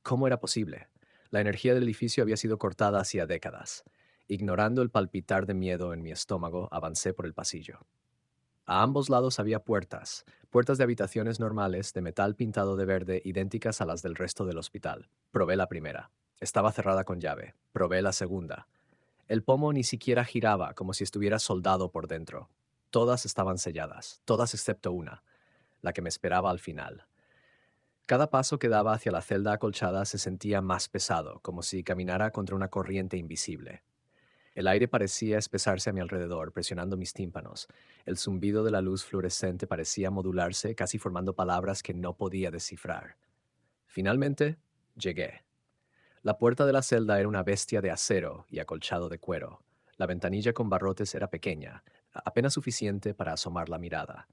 ¿Cómo era posible? La energía del edificio había sido cortada hacía décadas. Ignorando el palpitar de miedo en mi estómago, avancé por el pasillo. A ambos lados había puertas, puertas de habitaciones normales de metal pintado de verde idénticas a las del resto del hospital. Probé la primera. Estaba cerrada con llave. Probé la segunda. El pomo ni siquiera giraba, como si estuviera soldado por dentro. Todas estaban selladas, todas excepto una, la que me esperaba al final. Cada paso que daba hacia la celda acolchada se sentía más pesado, como si caminara contra una corriente invisible. El aire parecía espesarse a mi alrededor, presionando mis tímpanos. El zumbido de la luz fluorescente parecía modularse, casi formando palabras que no podía descifrar. Finalmente, llegué. La puerta de la celda era una bestia de acero y acolchado de cuero. La ventanilla con barrotes era pequeña, apenas suficiente para asomar la mirada.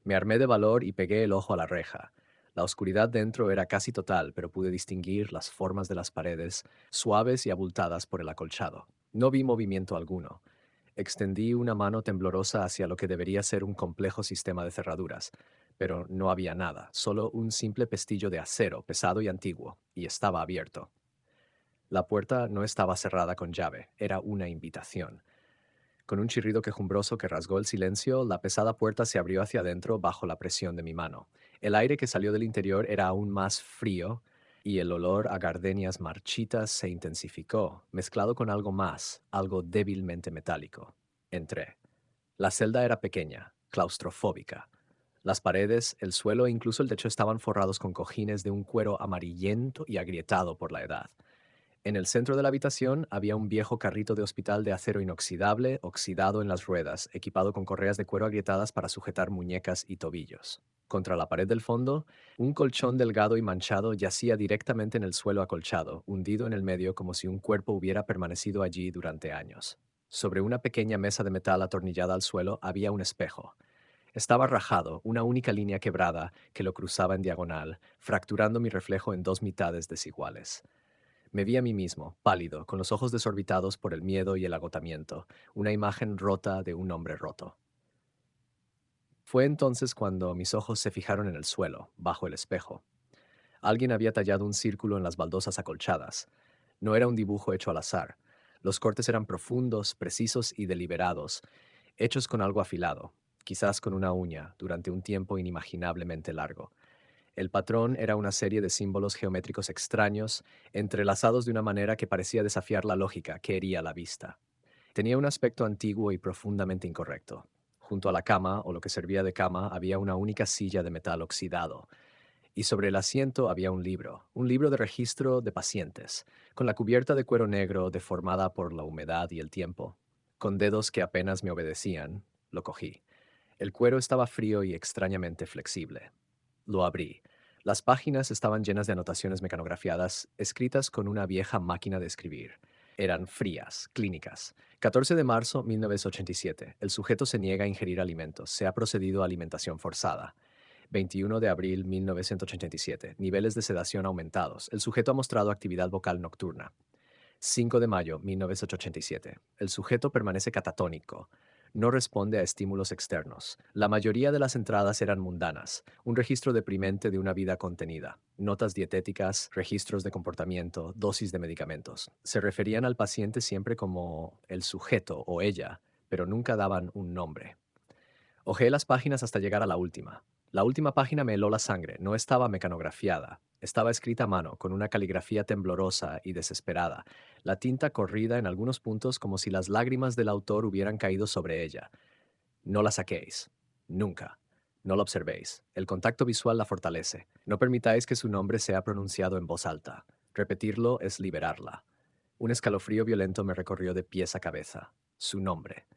Me armé de valor y pegué el ojo a la reja. La oscuridad dentro era casi total, pero pude distinguir las formas de las paredes, suaves y abultadas por el acolchado. No vi movimiento alguno. Extendí una mano temblorosa hacia lo que debería ser un complejo sistema de cerraduras, pero no había nada, solo un simple pestillo de acero pesado y antiguo, y estaba abierto. La puerta no estaba cerrada con llave, era una invitación. Con un chirrido quejumbroso que rasgó el silencio, la pesada puerta se abrió hacia adentro bajo la presión de mi mano. El aire que salió del interior era aún más frío y el olor a gardenias marchitas se intensificó, mezclado con algo más, algo débilmente metálico. Entré. La celda era pequeña, claustrofóbica. Las paredes, el suelo e incluso el techo estaban forrados con cojines de un cuero amarillento y agrietado por la edad. En el centro de la habitación había un viejo carrito de hospital de acero inoxidable, oxidado en las ruedas, equipado con correas de cuero agrietadas para sujetar muñecas y tobillos. Contra la pared del fondo, un colchón delgado y manchado yacía directamente en el suelo acolchado, hundido en el medio como si un cuerpo hubiera permanecido allí durante años. Sobre una pequeña mesa de metal atornillada al suelo había un espejo. Estaba rajado, una única línea quebrada que lo cruzaba en diagonal, fracturando mi reflejo en dos mitades desiguales. Me vi a mí mismo, pálido, con los ojos desorbitados por el miedo y el agotamiento, una imagen rota de un hombre roto. Fue entonces cuando mis ojos se fijaron en el suelo, bajo el espejo. Alguien había tallado un círculo en las baldosas acolchadas. No era un dibujo hecho al azar. Los cortes eran profundos, precisos y deliberados, hechos con algo afilado, quizás con una uña, durante un tiempo inimaginablemente largo. El patrón era una serie de símbolos geométricos extraños, entrelazados de una manera que parecía desafiar la lógica que hería la vista. Tenía un aspecto antiguo y profundamente incorrecto. Junto a la cama, o lo que servía de cama, había una única silla de metal oxidado, y sobre el asiento había un libro de registro de pacientes, con la cubierta de cuero negro deformada por la humedad y el tiempo. Con dedos que apenas me obedecían, lo cogí. El cuero estaba frío y extrañamente flexible. Lo abrí. Las páginas estaban llenas de anotaciones mecanografiadas, escritas con una vieja máquina de escribir. Eran frías, clínicas. 14 de marzo 1987. El sujeto se niega a ingerir alimentos. Se ha procedido a alimentación forzada. 21 de abril 1987. Niveles de sedación aumentados. El sujeto ha mostrado actividad vocal nocturna. 5 de mayo 1987. El sujeto permanece catatónico. No responde a estímulos externos. La mayoría de las entradas eran mundanas, un registro deprimente de una vida contenida, notas dietéticas, registros de comportamiento, dosis de medicamentos. Se referían al paciente siempre como el sujeto o ella, pero nunca daban un nombre. Hojeé las páginas hasta llegar a la última. La última página me heló la sangre, no estaba mecanografiada. Estaba escrita a mano, con una caligrafía temblorosa y desesperada, la tinta corrida en algunos puntos como si las lágrimas del autor hubieran caído sobre ella. No la saquéis. Nunca. No la observéis. El contacto visual la fortalece. No permitáis que su nombre sea pronunciado en voz alta. Repetirlo es liberarla. Un escalofrío violento me recorrió de pies a cabeza. Su nombre.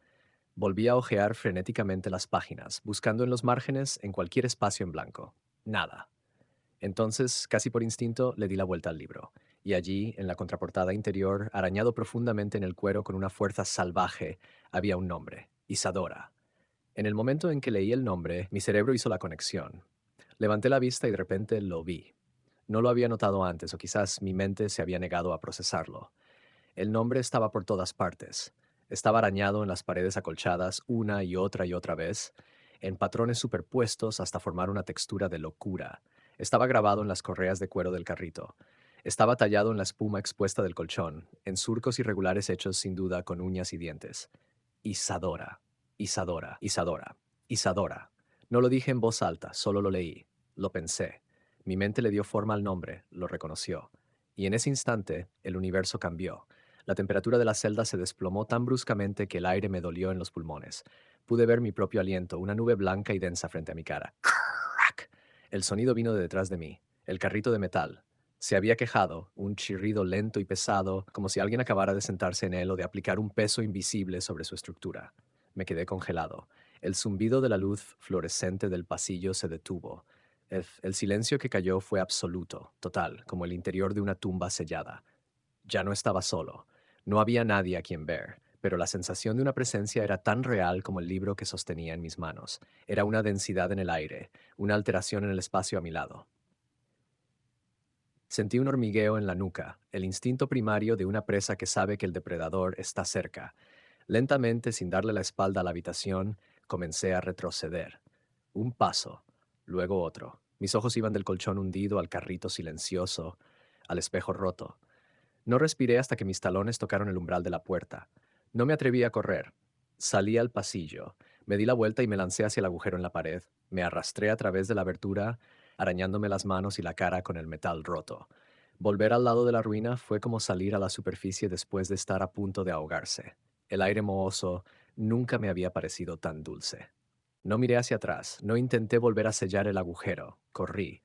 Volví a hojear frenéticamente las páginas, buscando en los márgenes, en cualquier espacio en blanco. Nada. Entonces, casi por instinto, le di la vuelta al libro, y allí, en la contraportada interior, arañado profundamente en el cuero con una fuerza salvaje, había un nombre: Isadora. En el momento en que leí el nombre, mi cerebro hizo la conexión. Levanté la vista y de repente lo vi. No lo había notado antes, o quizás mi mente se había negado a procesarlo. El nombre estaba por todas partes. Estaba arañado en las paredes acolchadas una y otra vez, en patrones superpuestos hasta formar una textura de locura. Estaba grabado en las correas de cuero del carrito. Estaba tallado en la espuma expuesta del colchón, en surcos irregulares hechos sin duda con uñas y dientes. Isadora, Isadora, Isadora, Isadora. No lo dije en voz alta, solo lo leí. Lo pensé. Mi mente le dio forma al nombre, lo reconoció. Y en ese instante, el universo cambió. La temperatura de la celda se desplomó tan bruscamente que el aire me dolió en los pulmones. Pude ver mi propio aliento, una nube blanca y densa frente a mi cara. ¡Crack! El sonido vino de detrás de mí. El carrito de metal. Se había quejado, un chirrido lento y pesado, como si alguien acabara de sentarse en él o de aplicar un peso invisible sobre su estructura. Me quedé congelado. El zumbido de la luz fluorescente del pasillo se detuvo. El silencio que cayó fue absoluto, total, como el interior de una tumba sellada. Ya no estaba solo. No había nadie a quien ver, pero la sensación de una presencia era tan real como el libro que sostenía en mis manos. Era una densidad en el aire, una alteración en el espacio a mi lado. Sentí un hormigueo en la nuca, el instinto primario de una presa que sabe que el depredador está cerca. Lentamente, sin darle la espalda a la habitación, comencé a retroceder. Un paso, luego otro. Mis ojos iban del colchón hundido al carrito silencioso, al espejo roto. No respiré hasta que mis talones tocaron el umbral de la puerta. No me atreví a correr. Salí al pasillo. Me di la vuelta y me lancé hacia el agujero en la pared. Me arrastré a través de la abertura, arañándome las manos y la cara con el metal roto. Volver al lado de la ruina fue como salir a la superficie después de estar a punto de ahogarse. El aire mohoso nunca me había parecido tan dulce. No miré hacia atrás, no intenté volver a sellar el agujero. Corrí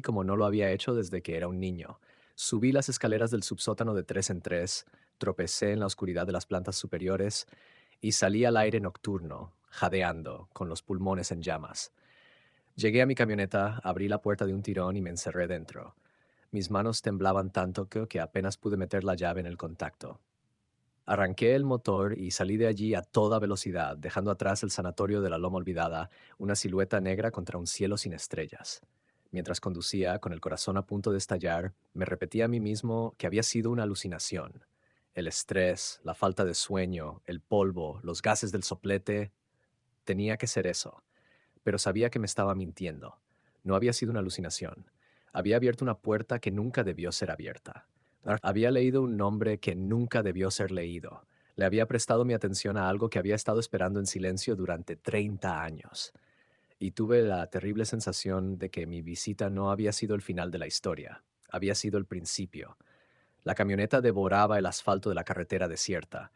como no lo había hecho desde que era un niño. Subí las escaleras del subsótano de tres en tres, tropecé en la oscuridad de las plantas superiores y salí al aire nocturno, jadeando, con los pulmones en llamas. Llegué a mi camioneta, abrí la puerta de un tirón y me encerré dentro. Mis manos temblaban tanto que apenas pude meter la llave en el contacto. Arranqué el motor y salí de allí a toda velocidad, dejando atrás el sanatorio de la Loma Olvidada, una silueta negra contra un cielo sin estrellas. Mientras conducía, con el corazón a punto de estallar, me repetía a mí mismo que había sido una alucinación. El estrés, la falta de sueño, el polvo, los gases del soplete, tenía que ser eso, pero sabía que me estaba mintiendo. No había sido una alucinación. Había abierto una puerta que nunca debió ser abierta. Había leído un nombre que nunca debió ser leído. Le había prestado mi atención a algo que había estado esperando en silencio durante 30 años. Y tuve la terrible sensación de que mi visita no había sido el final de la historia. Había sido el principio. La camioneta devoraba el asfalto de la carretera desierta.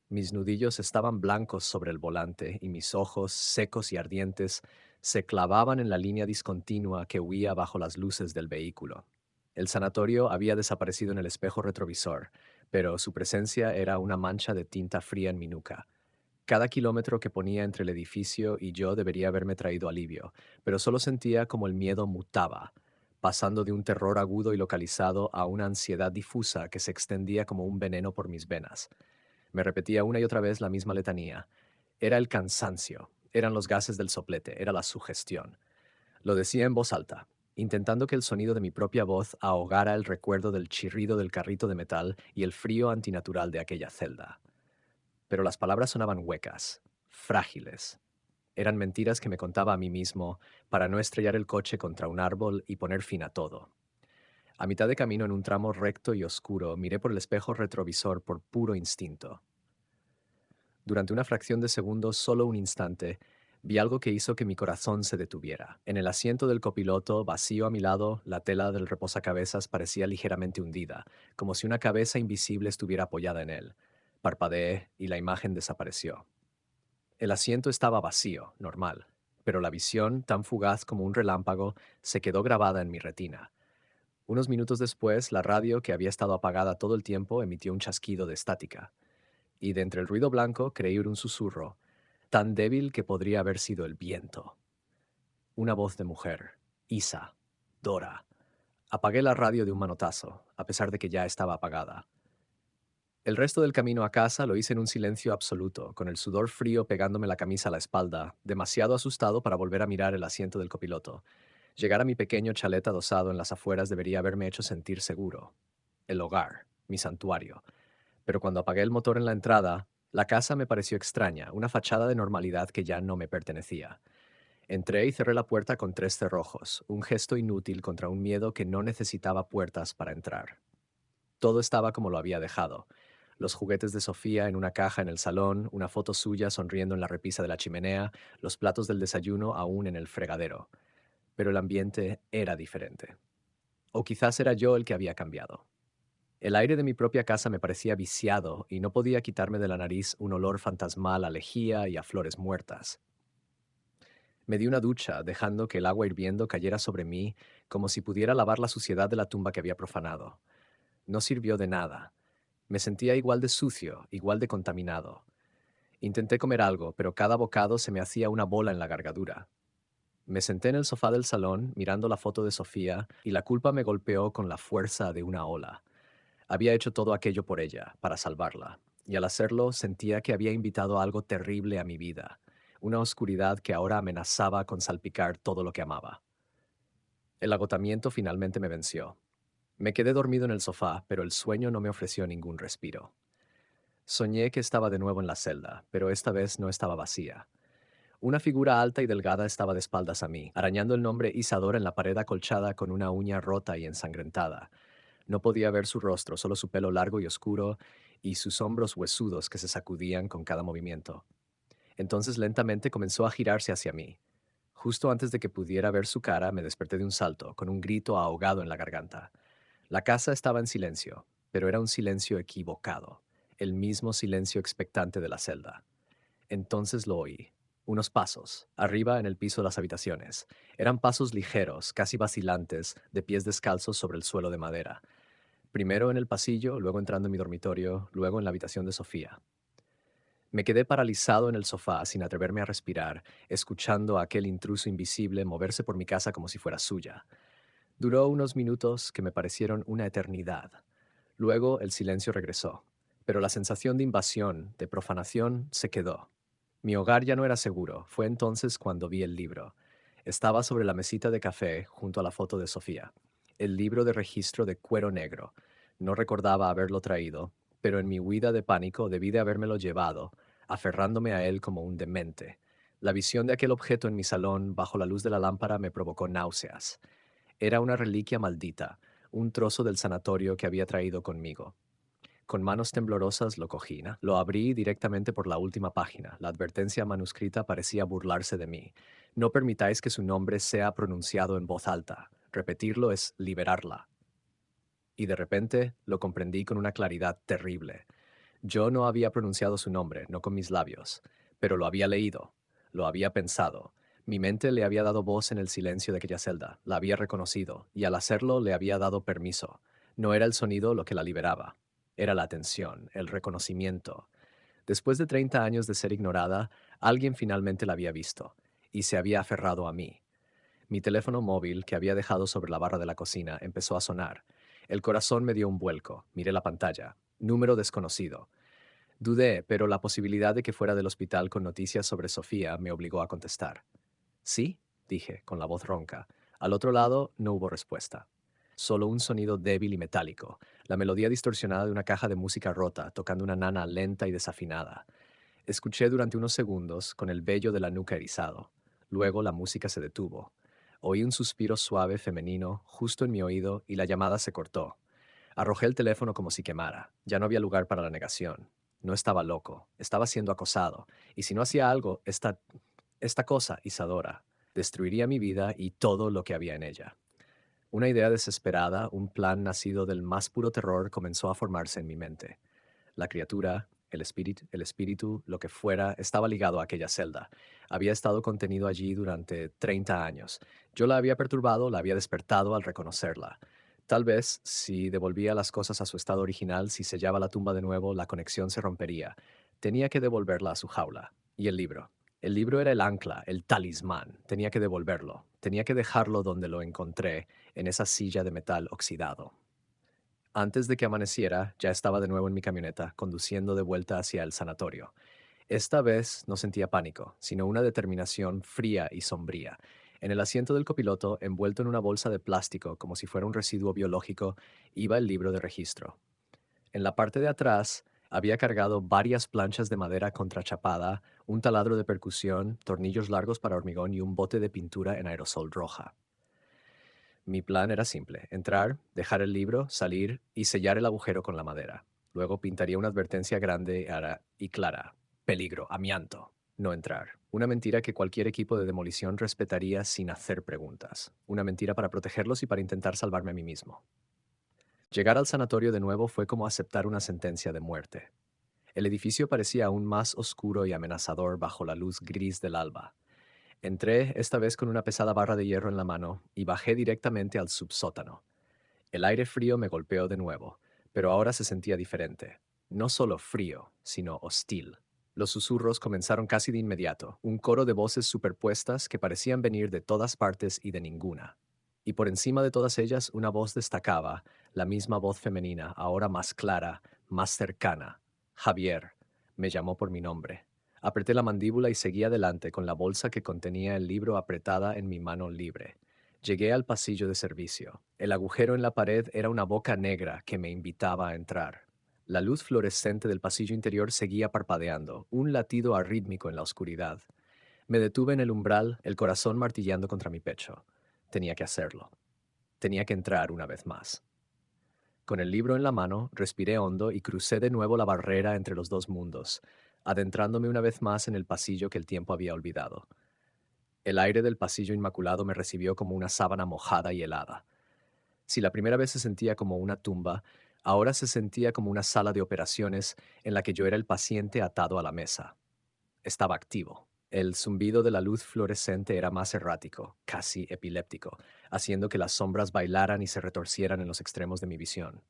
Mis nudillos estaban blancos sobre el volante y mis ojos, secos y ardientes, se clavaban en la línea discontinua que huía bajo las luces del vehículo. El sanatorio había desaparecido en el espejo retrovisor, pero su presencia era una mancha de tinta fría en mi nuca. Cada kilómetro que ponía entre el edificio y yo debería haberme traído alivio, pero solo sentía como el miedo mutaba, pasando de un terror agudo y localizado a una ansiedad difusa que se extendía como un veneno por mis venas. Me repetía una y otra vez la misma letanía. Era el cansancio, eran los gases del soplete, era la sugestión. Lo decía en voz alta, intentando que el sonido de mi propia voz ahogara el recuerdo del chirrido del carrito de metal y el frío antinatural de aquella celda. Pero las palabras sonaban huecas, frágiles. Eran mentiras que me contaba a mí mismo para no estrellar el coche contra un árbol y poner fin a todo. A mitad de camino en un tramo recto y oscuro, miré por el espejo retrovisor por puro instinto. Durante una fracción de segundo, solo un instante, vi algo que hizo que mi corazón se detuviera. En el asiento del copiloto, vacío a mi lado, la tela del reposacabezas parecía ligeramente hundida, como si una cabeza invisible estuviera apoyada en él. Parpadeé y la imagen desapareció. El asiento estaba vacío, normal, pero la visión, tan fugaz como un relámpago, se quedó grabada en mi retina. Unos minutos después, la radio, que había estado apagada todo el tiempo, emitió un chasquido de estática y de entre el ruido blanco creí oír un susurro, tan débil que podría haber sido el viento. Una voz de mujer. Isa. Dora. Apagué la radio de un manotazo, a pesar de que ya estaba apagada. El resto del camino a casa lo hice en un silencio absoluto, con el sudor frío pegándome la camisa a la espalda, demasiado asustado para volver a mirar el asiento del copiloto. Llegar a mi pequeño chalet adosado en las afueras debería haberme hecho sentir seguro. El hogar, mi santuario. Pero cuando apagué el motor en la entrada, la casa me pareció extraña, una fachada de normalidad que ya no me pertenecía. Entré y cerré la puerta con tres cerrojos, un gesto inútil contra un miedo que no necesitaba puertas para entrar. Todo estaba como lo había dejado. Los juguetes de Sofía en una caja en el salón, una foto suya sonriendo en la repisa de la chimenea, los platos del desayuno aún en el fregadero. Pero el ambiente era diferente. O quizás era yo el que había cambiado. El aire de mi propia casa me parecía viciado y no podía quitarme de la nariz un olor fantasmal a lejía y a flores muertas. Me di una ducha, dejando que el agua hirviendo cayera sobre mí como si pudiera lavar la suciedad de la tumba que había profanado. No sirvió de nada. Me sentía igual de sucio, igual de contaminado. Intenté comer algo, pero cada bocado se me hacía una bola en la gargadura. Me senté en el sofá del salón, mirando la foto de Sofía, y la culpa me golpeó con la fuerza de una ola. Había hecho todo aquello por ella, para salvarla, y al hacerlo sentía que había invitado algo terrible a mi vida, una oscuridad que ahora amenazaba con salpicar todo lo que amaba. El agotamiento finalmente me venció. Me quedé dormido en el sofá, pero el sueño no me ofreció ningún respiro. Soñé que estaba de nuevo en la celda, pero esta vez no estaba vacía. Una figura alta y delgada estaba de espaldas a mí, arañando el nombre Isadora en la pared acolchada con una uña rota y ensangrentada. No podía ver su rostro, solo su pelo largo y oscuro y sus hombros huesudos que se sacudían con cada movimiento. Entonces lentamente comenzó a girarse hacia mí. Justo antes de que pudiera ver su cara, me desperté de un salto, con un grito ahogado en la garganta. La casa estaba en silencio, pero era un silencio equivocado, el mismo silencio expectante de la celda. Entonces lo oí. Unos pasos, arriba en el piso de las habitaciones. Eran pasos ligeros, casi vacilantes, de pies descalzos sobre el suelo de madera. Primero en el pasillo, luego entrando en mi dormitorio, luego en la habitación de Sofía. Me quedé paralizado en el sofá sin atreverme a respirar, escuchando a aquel intruso invisible moverse por mi casa como si fuera suya. Duró unos minutos que me parecieron una eternidad. Luego el silencio regresó, pero la sensación de invasión, de profanación, se quedó. Mi hogar ya no era seguro. Fue entonces cuando vi el libro. Estaba sobre la mesita de café junto a la foto de Sofía. El libro de registro de cuero negro. No recordaba haberlo traído, pero en mi huida de pánico debí de habérmelo llevado, aferrándome a él como un demente. La visión de aquel objeto en mi salón bajo la luz de la lámpara me provocó náuseas. Era una reliquia maldita, un trozo del sanatorio que había traído conmigo. Con manos temblorosas lo cogí. Lo abrí directamente por la última página. La advertencia manuscrita parecía burlarse de mí. No permitáis que su nombre sea pronunciado en voz alta. Repetirlo es liberarla. Y de repente lo comprendí con una claridad terrible. Yo no había pronunciado su nombre, no con mis labios, pero lo había leído, lo había pensado. Mi mente le había dado voz en el silencio de aquella celda, la había reconocido, y al hacerlo le había dado permiso. No era el sonido lo que la liberaba, era la atención, el reconocimiento. Después de 30 años de ser ignorada, alguien finalmente la había visto, y se había aferrado a mí. Mi teléfono móvil, que había dejado sobre la barra de la cocina, empezó a sonar. El corazón me dio un vuelco. Miré la pantalla. Número desconocido. Dudé, pero la posibilidad de que fuera del hospital con noticias sobre Sofía me obligó a contestar. ¿Sí? Dije, con la voz ronca. Al otro lado no hubo respuesta. Solo un sonido débil y metálico, la melodía distorsionada de una caja de música rota, tocando una nana lenta y desafinada. Escuché durante unos segundos, con el vello de la nuca erizado. Luego la música se detuvo. Oí un suspiro suave femenino justo en mi oído y la llamada se cortó. Arrojé el teléfono como si quemara. Ya no había lugar para la negación. No estaba loco, estaba siendo acosado. Y si no hacía algo, esta cosa, Isadora, destruiría mi vida y todo lo que había en ella. Una idea desesperada, un plan nacido del más puro terror comenzó a formarse en mi mente. La criatura, el espíritu, lo que fuera, estaba ligado a aquella celda. Había estado contenido allí durante 30 años. Yo la había perturbado, la había despertado al reconocerla. Tal vez, si devolvía las cosas a su estado original, si sellaba la tumba de nuevo, la conexión se rompería. Tenía que devolverla a su jaula. Y el libro. El libro era el ancla, el talismán. Tenía que devolverlo. Tenía que dejarlo donde lo encontré, en esa silla de metal oxidado. Antes de que amaneciera, ya estaba de nuevo en mi camioneta, conduciendo de vuelta hacia el sanatorio. Esta vez no sentía pánico, sino una determinación fría y sombría. En el asiento del copiloto, envuelto en una bolsa de plástico como si fuera un residuo biológico, iba el libro de registro. En la parte de atrás, había cargado varias planchas de madera contrachapada, un taladro de percusión, tornillos largos para hormigón y un bote de pintura en aerosol roja. Mi plan era simple: entrar, dejar el libro, salir y sellar el agujero con la madera. Luego pintaría una advertencia grande y clara: peligro, amianto. No entrar. Una mentira que cualquier equipo de demolición respetaría sin hacer preguntas. Una mentira para protegerlos y para intentar salvarme a mí mismo. Llegar al sanatorio de nuevo fue como aceptar una sentencia de muerte. El edificio parecía aún más oscuro y amenazador bajo la luz gris del alba. Entré, esta vez con una pesada barra de hierro en la mano, y bajé directamente al subsótano. El aire frío me golpeó de nuevo, pero ahora se sentía diferente. No solo frío, sino hostil. Los susurros comenzaron casi de inmediato, un coro de voces superpuestas que parecían venir de todas partes y de ninguna. Y por encima de todas ellas una voz destacaba, la misma voz femenina, ahora más clara, más cercana. Javier. Me llamó por mi nombre. Apreté la mandíbula y seguí adelante con la bolsa que contenía el libro apretada en mi mano libre. Llegué al pasillo de servicio. El agujero en la pared era una boca negra que me invitaba a entrar. La luz fluorescente del pasillo interior seguía parpadeando, un latido arrítmico en la oscuridad. Me detuve en el umbral, el corazón martillando contra mi pecho. Tenía que hacerlo. Tenía que entrar una vez más. Con el libro en la mano, respiré hondo y crucé de nuevo la barrera entre los dos mundos, adentrándome una vez más en el pasillo que el tiempo había olvidado. El aire del pasillo inmaculado me recibió como una sábana mojada y helada. Si la primera vez se sentía como una tumba, ahora se sentía como una sala de operaciones en la que yo era el paciente atado a la mesa. Estaba activo. El zumbido de la luz fluorescente era más errático, casi epiléptico, haciendo que las sombras bailaran y se retorcieran en los extremos de mi visión.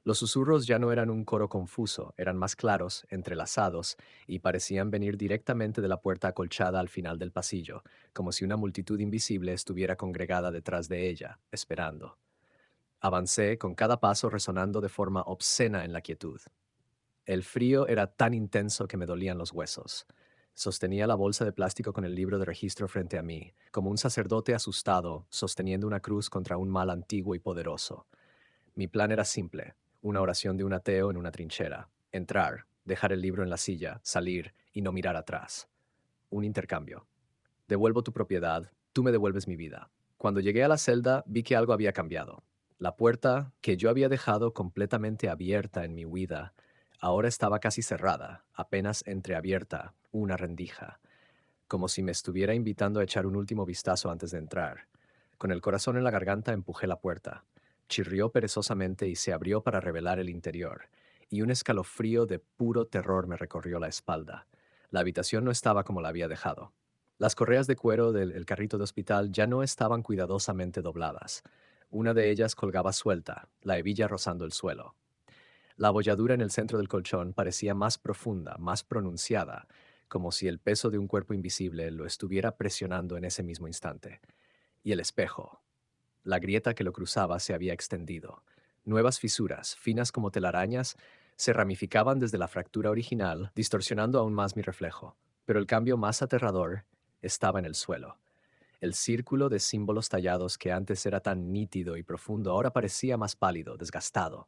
Los susurros ya no eran un coro confuso, eran más claros, entrelazados, y parecían venir directamente de la puerta acolchada al final del pasillo, como si una multitud invisible estuviera congregada detrás de ella, esperando. Avancé, con cada paso resonando de forma obscena en la quietud. El frío era tan intenso que me dolían los huesos. Sostenía la bolsa de plástico con el libro de registro frente a mí, como un sacerdote asustado, sosteniendo una cruz contra un mal antiguo y poderoso. Mi plan era simple, una oración de un ateo en una trinchera. Entrar, dejar el libro en la silla, salir y no mirar atrás. Un intercambio. Devuelvo tu propiedad, tú me devuelves mi vida. Cuando llegué a la celda, vi que algo había cambiado. La puerta, que yo había dejado completamente abierta en mi huida, ahora estaba casi cerrada, apenas entreabierta, una rendija, como si me estuviera invitando a echar un último vistazo antes de entrar. Con el corazón en la garganta empujé la puerta. Chirrió perezosamente y se abrió para revelar el interior, y un escalofrío de puro terror me recorrió la espalda. La habitación no estaba como la había dejado. Las correas de cuero del carrito de hospital ya no estaban cuidadosamente dobladas. Una de ellas colgaba suelta, la hebilla rozando el suelo. La abolladura en el centro del colchón parecía más profunda, más pronunciada, como si el peso de un cuerpo invisible lo estuviera presionando en ese mismo instante. Y el espejo. La grieta que lo cruzaba se había extendido. Nuevas fisuras, finas como telarañas, se ramificaban desde la fractura original, distorsionando aún más mi reflejo. Pero el cambio más aterrador estaba en el suelo. El círculo de símbolos tallados que antes era tan nítido y profundo ahora parecía más pálido, desgastado.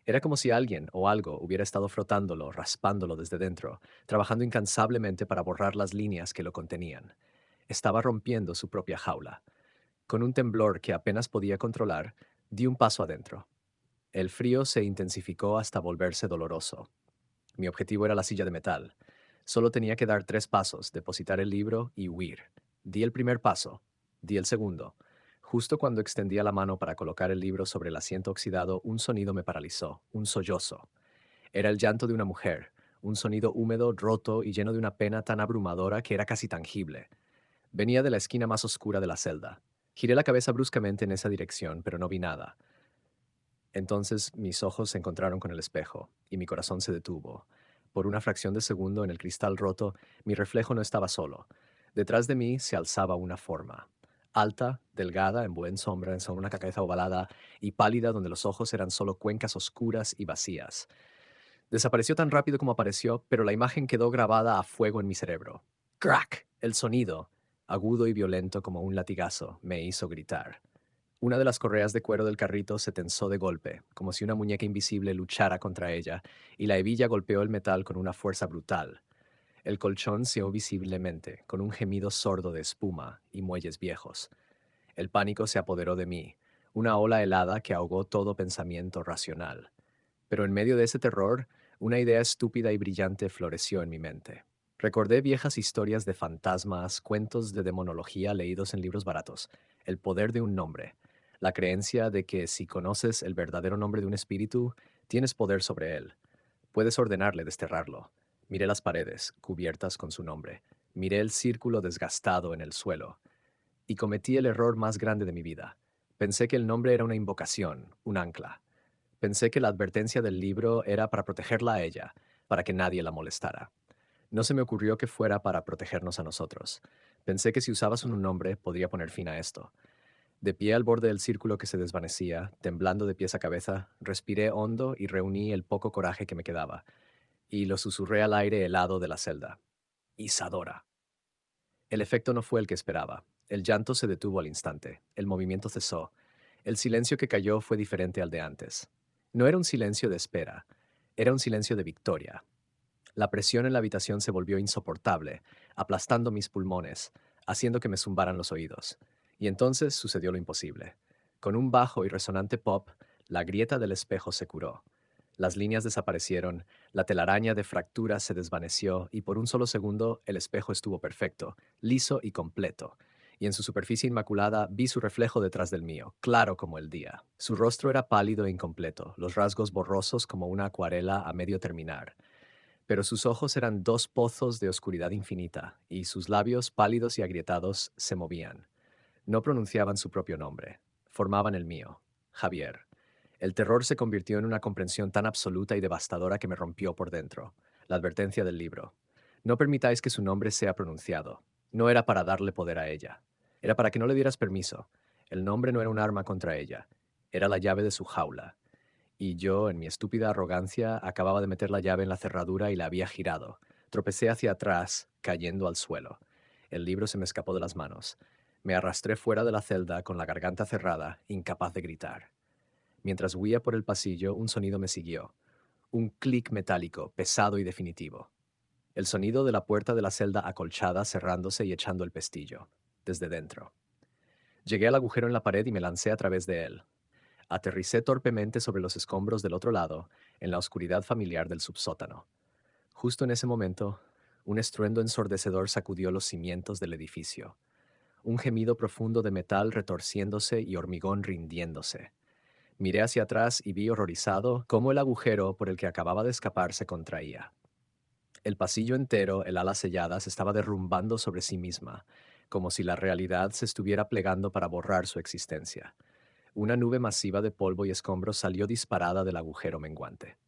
Era como si alguien o algo hubiera estado frotándolo, raspándolo desde dentro, trabajando incansablemente para borrar las líneas que lo contenían. Estaba rompiendo su propia jaula. Con un temblor que apenas podía controlar, di un paso adentro. El frío se intensificó hasta volverse doloroso. Mi objetivo era la silla de metal. Solo tenía que dar 3 pasos, depositar el libro y huir. Di el primer paso. Di el segundo. Justo cuando extendía la mano para colocar el libro sobre el asiento oxidado, un sonido me paralizó, un sollozo. Era el llanto de una mujer, un sonido húmedo, roto y lleno de una pena tan abrumadora que era casi tangible. Venía de la esquina más oscura de la celda. Giré la cabeza bruscamente en esa dirección, pero no vi nada. Entonces mis ojos se encontraron con el espejo, y mi corazón se detuvo. Por una fracción de segundo en el cristal roto, mi reflejo no estaba solo. Detrás de mí se alzaba una forma. Alta, delgada, en buen sombra, sobre una cabeza ovalada y pálida donde los ojos eran solo cuencas oscuras y vacías. Desapareció tan rápido como apareció, pero la imagen quedó grabada a fuego en mi cerebro. ¡Crack! El sonido, agudo y violento como un latigazo, me hizo gritar. Una de las correas de cuero del carrito se tensó de golpe, como si una muñeca invisible luchara contra ella, y la hebilla golpeó el metal con una fuerza brutal. El colchón se oía visiblemente, con un gemido sordo de espuma y muelles viejos. El pánico se apoderó de mí, una ola helada que ahogó todo pensamiento racional. Pero en medio de ese terror, una idea estúpida y brillante floreció en mi mente. Recordé viejas historias de fantasmas, cuentos de demonología leídos en libros baratos, el poder de un nombre, la creencia de que si conoces el verdadero nombre de un espíritu, tienes poder sobre él. Puedes ordenarle desterrarlo. Miré las paredes, cubiertas con su nombre. Miré el círculo desgastado en el suelo. Y cometí el error más grande de mi vida. Pensé que el nombre era una invocación, un ancla. Pensé que la advertencia del libro era para protegerla a ella, para que nadie la molestara. No se me ocurrió que fuera para protegernos a nosotros. Pensé que si usabas un nombre podría poner fin a esto. De pie al borde del círculo que se desvanecía, temblando de pies a cabeza, respiré hondo y reuní el poco coraje que me quedaba, y lo susurré al aire helado de la celda. Isadora. El efecto no fue el que esperaba. El llanto se detuvo al instante. El movimiento cesó. El silencio que cayó fue diferente al de antes. No era un silencio de espera. Era un silencio de victoria. La presión en la habitación se volvió insoportable, aplastando mis pulmones, haciendo que me zumbaran los oídos. Y entonces sucedió lo imposible. Con un bajo y resonante pop, la grieta del espejo se curó. Las líneas desaparecieron, la telaraña de fracturas se desvaneció y por un solo segundo el espejo estuvo perfecto, liso y completo. y en su superficie inmaculada vi su reflejo detrás del mío, claro como el día. Su rostro era pálido e incompleto, los rasgos borrosos como una acuarela a medio terminar, pero sus ojos eran dos pozos de oscuridad infinita, y sus labios pálidos y agrietados se movían. No pronunciaban su propio nombre, formaban el mío, Javier. El terror se convirtió en una comprensión tan absoluta y devastadora que me rompió por dentro. La advertencia del libro. No permitáis que su nombre sea pronunciado. No era para darle poder a ella. Era para que no le dieras permiso. El nombre no era un arma contra ella. Era la llave de su jaula. Y yo, en mi estúpida arrogancia, acababa de meter la llave en la cerradura y la había girado. Tropecé hacia atrás, cayendo al suelo. El libro se me escapó de las manos. Me arrastré fuera de la celda con la garganta cerrada, incapaz de gritar. Mientras huía por el pasillo, un sonido me siguió. Un clic metálico, pesado y definitivo. El sonido de la puerta de la celda acolchada cerrándose y echando el pestillo, desde dentro. Llegué al agujero en la pared y me lancé a través de él. Aterricé torpemente sobre los escombros del otro lado, en la oscuridad familiar del subsótano. Justo en ese momento, un estruendo ensordecedor sacudió los cimientos del edificio. Un gemido profundo de metal retorciéndose y hormigón rindiéndose. Miré hacia atrás y vi horrorizado cómo el agujero por el que acababa de escapar se contraía. El pasillo entero, el ala sellada, se estaba derrumbando sobre sí misma, como si la realidad se estuviera plegando para borrar su existencia. Una nube masiva de polvo y escombros salió disparada del agujero menguante.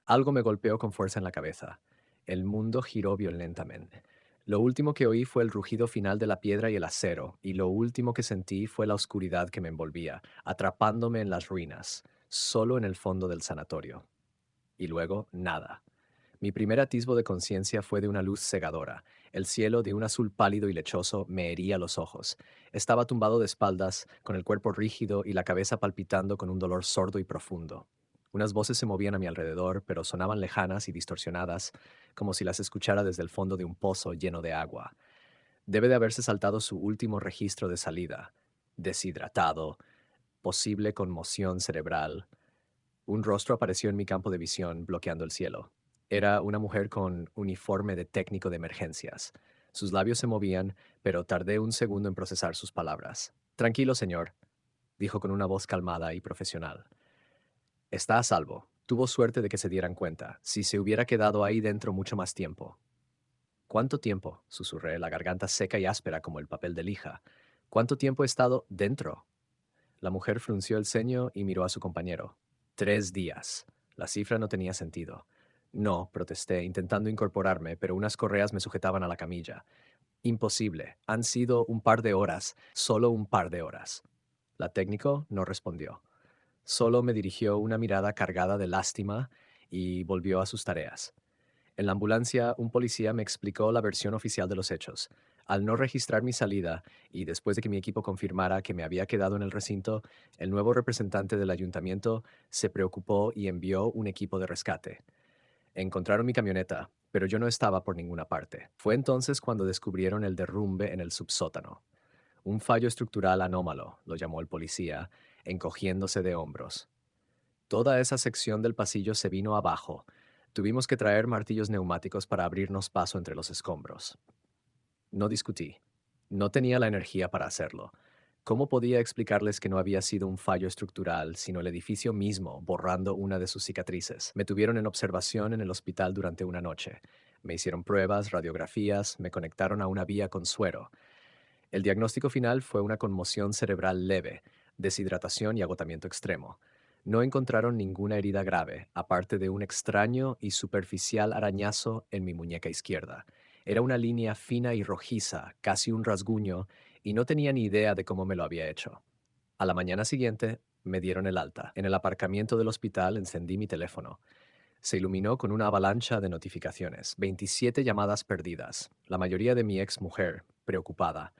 Algo me golpeó con fuerza en la cabeza. El mundo giró violentamente. Lo último que oí fue el rugido final de la piedra y el acero, y lo último que sentí fue la oscuridad que me envolvía, atrapándome en las ruinas, solo en el fondo del sanatorio. Y luego, nada. Mi primer atisbo de conciencia fue de una luz cegadora. El cielo, de un azul pálido y lechoso, me hería los ojos. Estaba tumbado de espaldas, con el cuerpo rígido y la cabeza palpitando con un dolor sordo y profundo. Unas voces se movían a mi alrededor, pero sonaban lejanas y distorsionadas, como si las escuchara desde el fondo de un pozo lleno de agua. Debe de haberse saltado su último registro de salida. Deshidratado, posible conmoción cerebral. Un rostro apareció en mi campo de visión, bloqueando el cielo. Era una mujer con uniforme de técnico de emergencias. Sus labios se movían, pero tardé un segundo en procesar sus palabras. Tranquilo, señor, dijo con una voz calmada y profesional. Está a salvo. Tuvo suerte de que se dieran cuenta. Si se hubiera quedado ahí dentro mucho más tiempo. ¿Cuánto tiempo? Susurré, la garganta seca y áspera como el papel de lija. ¿Cuánto tiempo he estado dentro? La mujer frunció el ceño y miró a su compañero. 3 días. La cifra no tenía sentido. No, protesté, intentando incorporarme, pero unas correas me sujetaban a la camilla. Imposible. Han sido un par de horas, solo un par de horas. La técnico no respondió. Solo me dirigió una mirada cargada de lástima y volvió a sus tareas. En la ambulancia, un policía me explicó la versión oficial de los hechos. Al no registrar mi salida, y después de que mi equipo confirmara que me había quedado en el recinto, el nuevo representante del ayuntamiento se preocupó y envió un equipo de rescate. Encontraron mi camioneta, pero yo no estaba por ninguna parte. Fue entonces cuando descubrieron el derrumbe en el subsótano. Un fallo estructural anómalo, lo llamó el policía, encogiéndose de hombros. Toda esa sección del pasillo se vino abajo. Tuvimos que traer martillos neumáticos para abrirnos paso entre los escombros. No discutí. No tenía la energía para hacerlo. ¿Cómo podía explicarles que no había sido un fallo estructural, sino el edificio mismo borrando una de sus cicatrices? Me tuvieron en observación en el hospital durante una noche. Me hicieron pruebas, radiografías, me conectaron a una vía con suero. El diagnóstico final fue una conmoción cerebral leve, deshidratación y agotamiento extremo. No encontraron ninguna herida grave, aparte de un extraño y superficial arañazo en mi muñeca izquierda. Era una línea fina y rojiza, casi un rasguño, y no tenía ni idea de cómo me lo había hecho. A la mañana siguiente, me dieron el alta. En el aparcamiento del hospital encendí mi teléfono. Se iluminó con una avalancha de notificaciones, 27 llamadas perdidas, la mayoría de mi ex mujer, preocupada,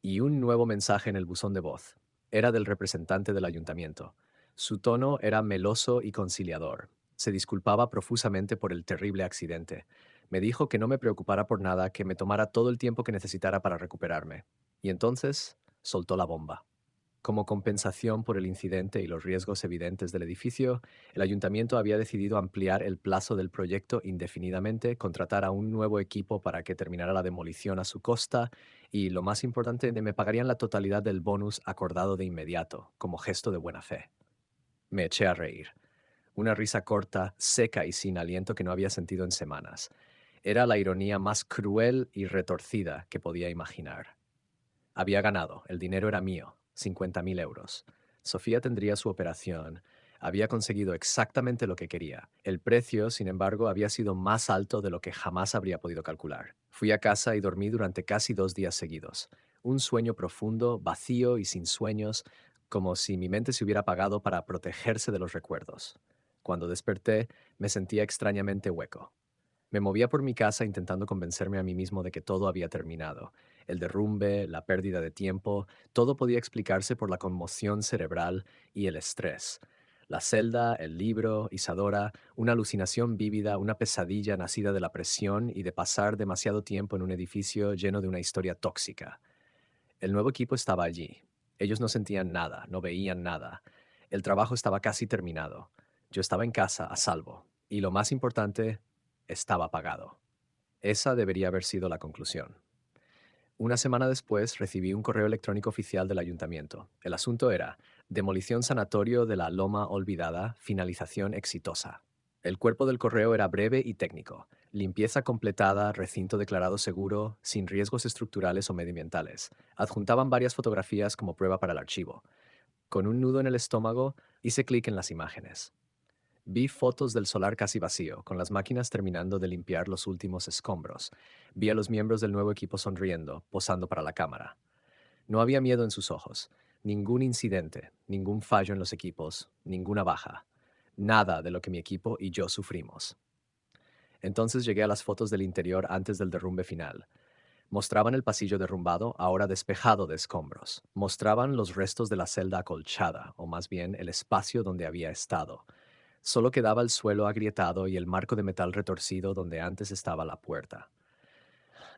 y un nuevo mensaje en el buzón de voz. Era del representante del ayuntamiento. Su tono era meloso y conciliador. Se disculpaba profusamente por el terrible accidente. Me dijo que no me preocupara por nada, que me tomara todo el tiempo que necesitara para recuperarme. Y entonces soltó la bomba. Como compensación por el incidente y los riesgos evidentes del edificio, el ayuntamiento había decidido ampliar el plazo del proyecto indefinidamente, contratar a un nuevo equipo para que terminara la demolición a su costa y, lo más importante, me pagarían la totalidad del bonus acordado de inmediato, como gesto de buena fe. Me eché a reír. Una risa corta, seca y sin aliento que no había sentido en semanas. Era la ironía más cruel y retorcida que podía imaginar. Había ganado, el dinero era mío, 50.000 euros. Sofía tendría su operación. Había conseguido exactamente lo que quería. El precio, sin embargo, había sido más alto de lo que jamás habría podido calcular. Fui a casa y dormí durante casi 2 días seguidos. Un sueño profundo, vacío y sin sueños, como si mi mente se hubiera apagado para protegerse de los recuerdos. Cuando desperté, me sentía extrañamente hueco. Me movía por mi casa intentando convencerme a mí mismo de que todo había terminado. El derrumbe, la pérdida de tiempo, todo podía explicarse por la conmoción cerebral y el estrés. La celda, el libro, Isadora, una alucinación vívida, una pesadilla nacida de la presión y de pasar demasiado tiempo en un edificio lleno de una historia tóxica. El nuevo equipo estaba allí. Ellos no sentían nada, no veían nada. El trabajo estaba casi terminado. Yo estaba en casa, a salvo. Y lo más importante, estaba pagado. Esa debería haber sido la conclusión. Una semana después recibí un correo electrónico oficial del ayuntamiento. El asunto era: demolición sanatorio de la Loma Olvidada, finalización exitosa. El cuerpo del correo era breve y técnico. Limpieza completada, recinto declarado seguro, sin riesgos estructurales o medioambientales. Adjuntaban varias fotografías como prueba para el archivo. Con un nudo en el estómago, hice clic en las imágenes. Vi fotos del solar casi vacío, con las máquinas terminando de limpiar los últimos escombros. Vi a los miembros del nuevo equipo sonriendo, posando para la cámara. No había miedo en sus ojos. Ningún incidente, ningún fallo en los equipos, ninguna baja. Nada de lo que mi equipo y yo sufrimos. Entonces llegué a las fotos del interior antes del derrumbe final. Mostraban el pasillo derrumbado, ahora despejado de escombros. Mostraban los restos de la celda acolchada, o más bien el espacio donde había estado. Solo quedaba el suelo agrietado y el marco de metal retorcido donde antes estaba la puerta.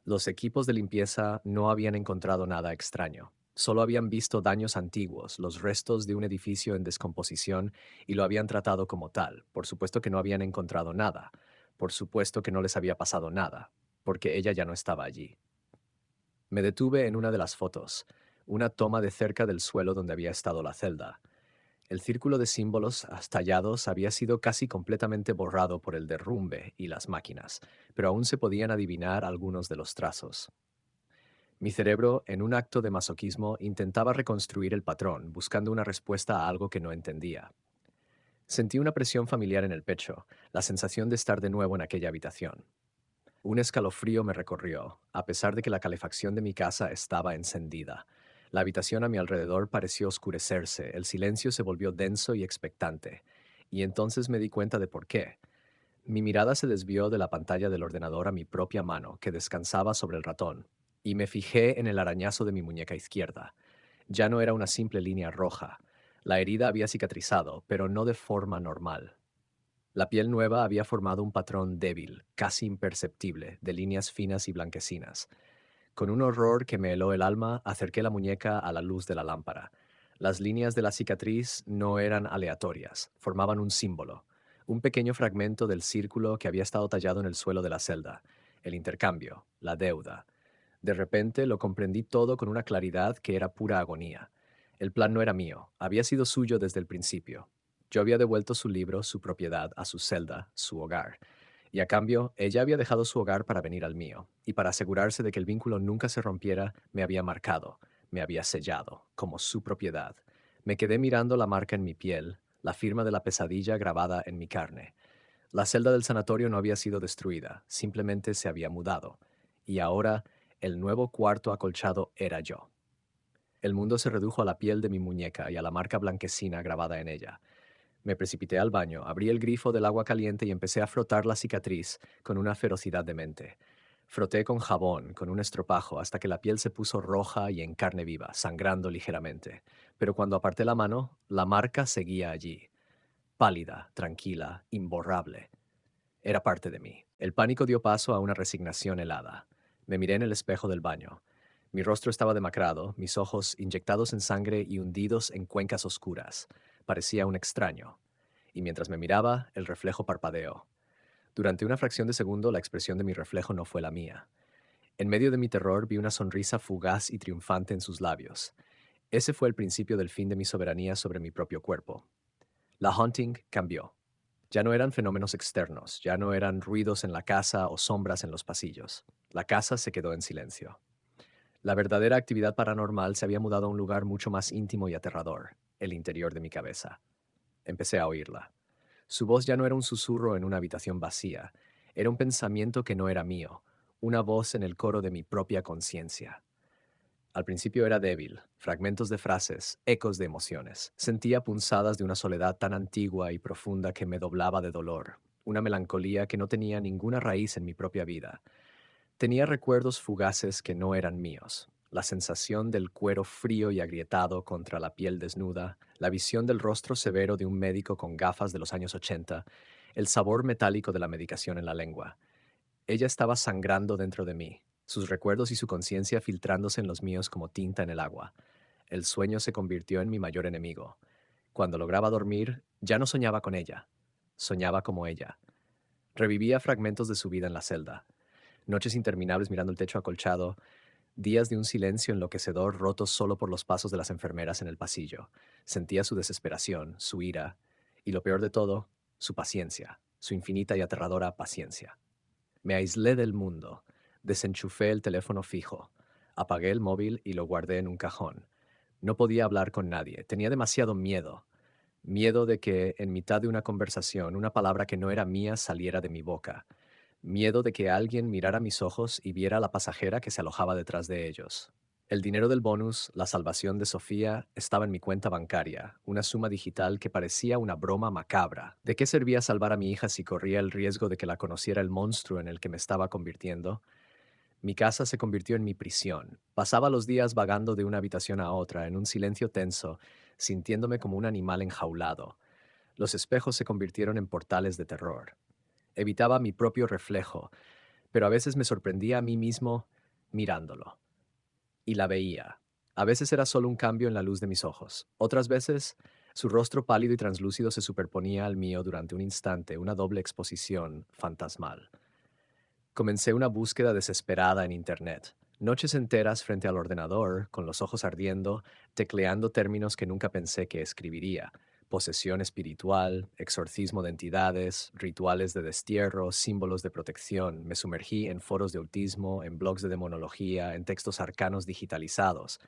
Los equipos de limpieza no habían encontrado nada extraño. Solo habían visto daños antiguos, los restos de un edificio en descomposición, y lo habían tratado como tal. Por supuesto que no habían encontrado nada. Por supuesto que no les había pasado nada, porque ella ya no estaba allí. Me detuve en una de las fotos, una toma de cerca del suelo donde había estado la celda. El círculo de símbolos tallados había sido casi completamente borrado por el derrumbe y las máquinas, pero aún se podían adivinar algunos de los trazos. Mi cerebro, en un acto de masoquismo, intentaba reconstruir el patrón, buscando una respuesta a algo que no entendía. Sentí una presión familiar en el pecho, la sensación de estar de nuevo en aquella habitación. Un escalofrío me recorrió, a pesar de que la calefacción de mi casa estaba encendida. La habitación a mi alrededor pareció oscurecerse, el silencio se volvió denso y expectante. Y entonces me di cuenta de por qué. Mi mirada se desvió de la pantalla del ordenador a mi propia mano, que descansaba sobre el ratón, y me fijé en el arañazo de mi muñeca izquierda. Ya no era una simple línea roja. La herida había cicatrizado, pero no de forma normal. La piel nueva había formado un patrón débil, casi imperceptible, de líneas finas y blanquecinas. Con un horror que me heló el alma, acerqué la muñeca a la luz de la lámpara. Las líneas de la cicatriz no eran aleatorias, formaban un símbolo, un pequeño fragmento del círculo que había estado tallado en el suelo de la celda, el intercambio, la deuda. De repente lo comprendí todo con una claridad que era pura agonía. El plan no era mío, había sido suyo desde el principio. Yo había devuelto su libro, su propiedad, a su celda, su hogar. Y a cambio, ella había dejado su hogar para venir al mío, y para asegurarse de que el vínculo nunca se rompiera, me había marcado, me había sellado, como su propiedad. Me quedé mirando la marca en mi piel, la firma de la pesadilla grabada en mi carne. La celda del sanatorio no había sido destruida, simplemente se había mudado. Y ahora, el nuevo cuarto acolchado era yo. El mundo se redujo a la piel de mi muñeca y a la marca blanquecina grabada en ella. Me precipité al baño, abrí el grifo del agua caliente y empecé a frotar la cicatriz con una ferocidad demente. Froté con jabón, con un estropajo, hasta que la piel se puso roja y en carne viva, sangrando ligeramente. Pero cuando aparté la mano, la marca seguía allí, pálida, tranquila, imborrable. Era parte de mí. El pánico dio paso a una resignación helada. Me miré en el espejo del baño. Mi rostro estaba demacrado, mis ojos inyectados en sangre y hundidos en cuencas oscuras. Parecía un extraño. Y mientras me miraba, el reflejo parpadeó. Durante una fracción de segundo, la expresión de mi reflejo no fue la mía. En medio de mi terror vi una sonrisa fugaz y triunfante en sus labios. Ese fue el principio del fin de mi soberanía sobre mi propio cuerpo. La Haunting cambió. Ya no eran fenómenos externos, ya no eran ruidos en la casa o sombras en los pasillos. La casa se quedó en silencio. La verdadera actividad paranormal se había mudado a un lugar mucho más íntimo y aterrador, el interior de mi cabeza. Empecé a oírla. Su voz ya no era un susurro en una habitación vacía, era un pensamiento que no era mío, una voz en el coro de mi propia conciencia. Al principio era débil, fragmentos de frases, ecos de emociones. Sentía punzadas de una soledad tan antigua y profunda que me doblaba de dolor, una melancolía que no tenía ninguna raíz en mi propia vida. Tenía recuerdos fugaces que no eran míos. La sensación del cuero frío y agrietado contra la piel desnuda, la visión del rostro severo de un médico con gafas de los años 80, el sabor metálico de la medicación en la lengua. Ella estaba sangrando dentro de mí, sus recuerdos y su conciencia filtrándose en los míos como tinta en el agua. El sueño se convirtió en mi mayor enemigo. Cuando lograba dormir, ya no soñaba con ella, soñaba como ella. Revivía fragmentos de su vida en la celda, noches interminables mirando el techo acolchado, días de un silencio enloquecedor rotos solo por los pasos de las enfermeras en el pasillo. Sentía su desesperación, su ira, y lo peor de todo, su paciencia, su infinita y aterradora paciencia. Me aislé del mundo, desenchufé el teléfono fijo, apagué el móvil y lo guardé en un cajón. No podía hablar con nadie, tenía demasiado miedo. Miedo de que, en mitad de una conversación, una palabra que no era mía saliera de mi boca. Miedo de que alguien mirara mis ojos y viera a la pasajera que se alojaba detrás de ellos. El dinero del bonus, la salvación de Sofía, estaba en mi cuenta bancaria, una suma digital que parecía una broma macabra. ¿De qué servía salvar a mi hija si corría el riesgo de que la conociera el monstruo en el que me estaba convirtiendo? Mi casa se convirtió en mi prisión. Pasaba los días vagando de una habitación a otra, en un silencio tenso, sintiéndome como un animal enjaulado. Los espejos se convirtieron en portales de terror. Evitaba mi propio reflejo, pero a veces me sorprendía a mí mismo mirándolo. Y la veía. A veces era solo un cambio en la luz de mis ojos. Otras veces, su rostro pálido y translúcido se superponía al mío durante un instante, una doble exposición fantasmal. Comencé una búsqueda desesperada en Internet. Noches enteras frente al ordenador, con los ojos ardiendo, tecleando términos que nunca pensé que escribiría. Posesión espiritual, exorcismo de entidades, rituales de destierro, símbolos de protección. Me sumergí en foros de autismo, en blogs de demonología, en textos arcanos digitalizados.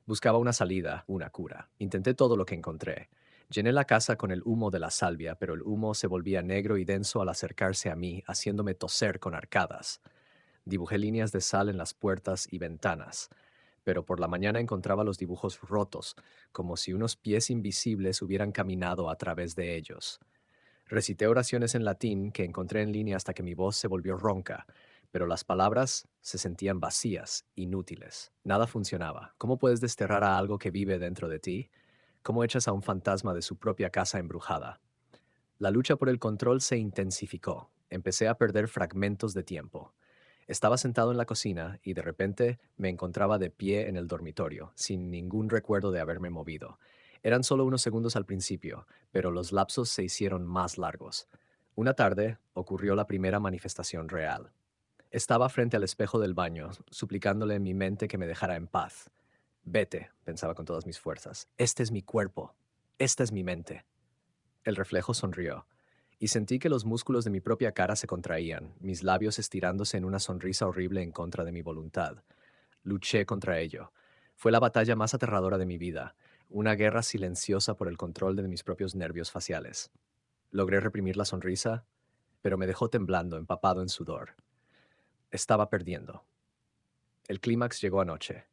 Buscaba una salida, una cura. Intenté todo lo que encontré. Llené la casa con el humo de la salvia, pero el humo se volvía negro y denso al acercarse a mí, haciéndome toser con arcadas. Dibujé líneas de sal en las puertas y ventanas, pero por la mañana encontraba los dibujos rotos, como si unos pies invisibles hubieran caminado a través de ellos. Recité oraciones en latín que encontré en línea hasta que mi voz se volvió ronca, pero las palabras se sentían vacías, inútiles. Nada funcionaba. ¿Cómo puedes desterrar a algo que vive dentro de ti? ¿Cómo echas a un fantasma de su propia casa embrujada? La lucha por el control se intensificó. Empecé a perder fragmentos de tiempo. Estaba sentado en la cocina y de repente me encontraba de pie en el dormitorio, sin ningún recuerdo de haberme movido. Eran solo unos segundos al principio, pero los lapsos se hicieron más largos. Una tarde ocurrió la primera manifestación real. Estaba frente al espejo del baño, suplicándole en mi mente que me dejara en paz. Vete, pensaba con todas mis fuerzas. Este es mi cuerpo. Esta es mi mente. El reflejo sonrió, y sentí que los músculos de mi propia cara se contraían, mis labios estirándose en una sonrisa horrible en contra de mi voluntad. Luché contra ello. Fue la batalla más aterradora de mi vida, una guerra silenciosa por el control de mis propios nervios faciales. Logré reprimir la sonrisa, pero me dejó temblando, empapado en sudor. Estaba perdiendo. El clímax llegó anoche.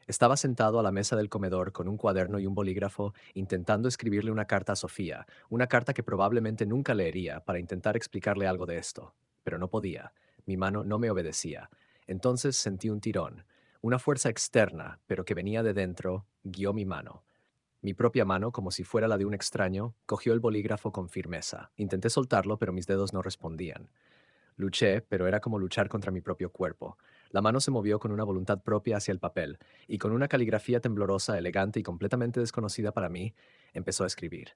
Estaba sentado a la mesa del comedor con un cuaderno y un bolígrafo intentando escribirle una carta a Sofía, una carta que probablemente nunca leería para intentar explicarle algo de esto. Pero no podía. Mi mano no me obedecía. Entonces sentí un tirón. Una fuerza externa, pero que venía de dentro, guió mi mano. Mi propia mano, como si fuera la de un extraño, cogió el bolígrafo con firmeza. Intenté soltarlo, pero mis dedos no respondían. Luché, pero era como luchar contra mi propio cuerpo. La mano se movió con una voluntad propia hacia el papel, y con una caligrafía temblorosa, elegante y completamente desconocida para mí, empezó a escribir.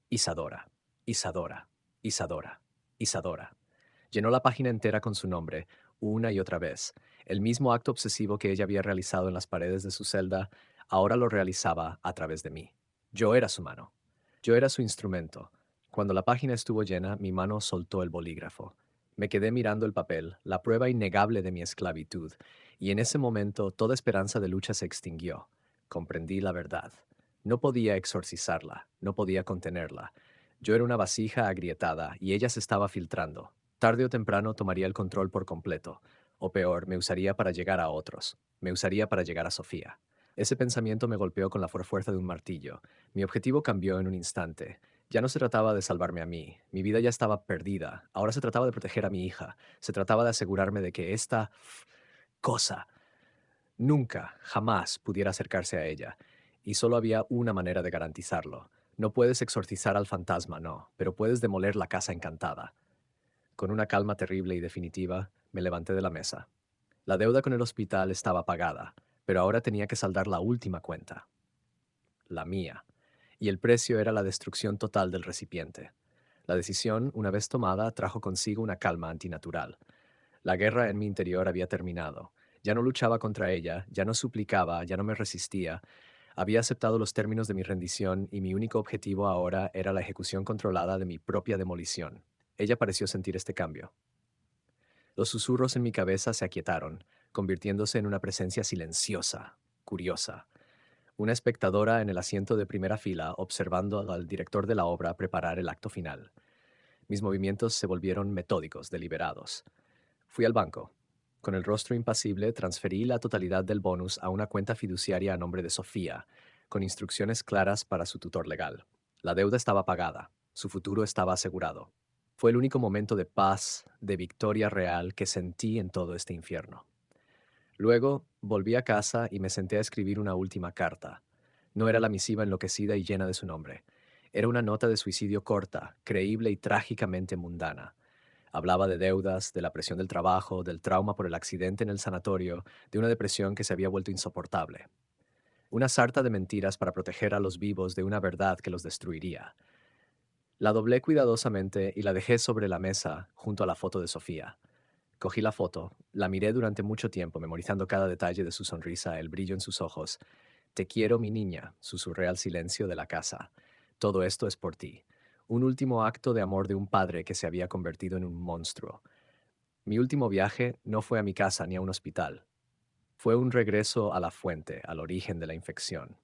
Isadora, Isadora, Isadora, Isadora. Llenó la página entera con su nombre, una y otra vez. El mismo acto obsesivo que ella había realizado en las paredes de su celda, ahora lo realizaba a través de mí. Yo era su mano. Yo era su instrumento. Cuando la página estuvo llena, mi mano soltó el bolígrafo. Me quedé mirando el papel, la prueba innegable de mi esclavitud, y en ese momento toda esperanza de lucha se extinguió. Comprendí la verdad. No podía exorcizarla, no podía contenerla. Yo era una vasija agrietada y ella se estaba filtrando. Tarde o temprano tomaría el control por completo, o peor, me usaría para llegar a otros. Me usaría para llegar a Sofía. Ese pensamiento me golpeó con la fuerza de un martillo. Mi objetivo cambió en un instante. Ya no se trataba de salvarme a mí. Mi vida ya estaba perdida. Ahora se trataba de proteger a mi hija. Se trataba de asegurarme de que esta cosa nunca, jamás pudiera acercarse a ella. Y solo había una manera de garantizarlo. No puedes exorcizar al fantasma, no, pero puedes demoler la casa encantada. Con una calma terrible y definitiva, me levanté de la mesa. La deuda con el hospital estaba pagada, pero ahora tenía que saldar la última cuenta, la mía, y el precio era la destrucción total del recipiente. La decisión, una vez tomada, trajo consigo una calma antinatural. La guerra en mi interior había terminado. Ya no luchaba contra ella, ya no suplicaba, ya no me resistía. Había aceptado los términos de mi rendición y mi único objetivo ahora era la ejecución controlada de mi propia demolición. Ella pareció sentir este cambio. Los susurros en mi cabeza se aquietaron, convirtiéndose en una presencia silenciosa, curiosa. Una espectadora en el asiento de primera fila observando al director de la obra preparar el acto final. Mis movimientos se volvieron metódicos, deliberados. Fui al banco. Con el rostro impasible, transferí la totalidad del bonus a una cuenta fiduciaria a nombre de Sofía, con instrucciones claras para su tutor legal. La deuda estaba pagada. Su futuro estaba asegurado. Fue el único momento de paz, de victoria real que sentí en todo este infierno. Luego, volví a casa y me senté a escribir una última carta. No era la misiva enloquecida y llena de su nombre. Era una nota de suicidio corta, creíble y trágicamente mundana. Hablaba de deudas, de la presión del trabajo, del trauma por el accidente en el sanatorio, de una depresión que se había vuelto insoportable. Una sarta de mentiras para proteger a los vivos de una verdad que los destruiría. La doblé cuidadosamente y la dejé sobre la mesa, junto a la foto de Sofía. Cogí la foto, la miré durante mucho tiempo, memorizando cada detalle de su sonrisa, el brillo en sus ojos. Te quiero, mi niña, susurré al silencio de la casa. Todo esto es por ti. Un último acto de amor de un padre que se había convertido en un monstruo. Mi último viaje no fue a mi casa ni a un hospital. Fue un regreso a la fuente, al origen de la infección.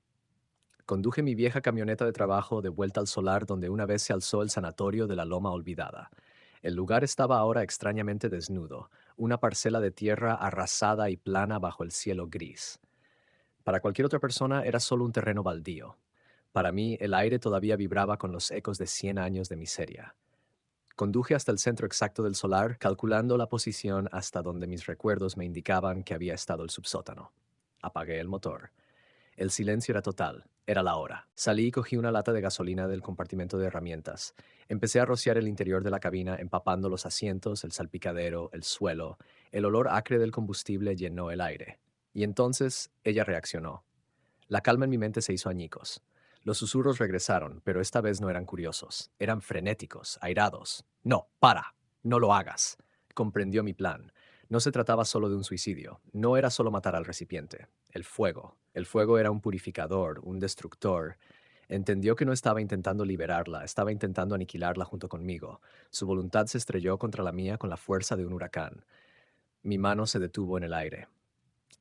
Conduje mi vieja camioneta de trabajo de vuelta al solar donde una vez se alzó el sanatorio de la Loma Olvidada. El lugar estaba ahora extrañamente desnudo, una parcela de tierra arrasada y plana bajo el cielo gris. Para cualquier otra persona era solo un terreno baldío. Para mí, el aire todavía vibraba con los ecos de 100 años de miseria. Conduje hasta el centro exacto del solar, calculando la posición hasta donde mis recuerdos me indicaban que había estado el subsótano. Apagué el motor. El silencio era total. Era la hora. Salí y cogí una lata de gasolina del compartimento de herramientas. Empecé a rociar el interior de la cabina, empapando los asientos, el salpicadero, el suelo. El olor acre del combustible llenó el aire. Y entonces ella reaccionó. La calma en mi mente se hizo añicos. Los susurros regresaron, pero esta vez no eran curiosos. Eran frenéticos, airados. No, para. No lo hagas. Comprendió mi plan. No se trataba solo de un suicidio. No era solo matar al recipiente. El fuego. El fuego era un purificador, un destructor. Entendió que no estaba intentando liberarla, estaba intentando aniquilarla junto conmigo. Su voluntad se estrelló contra la mía con la fuerza de un huracán. Mi mano se detuvo en el aire.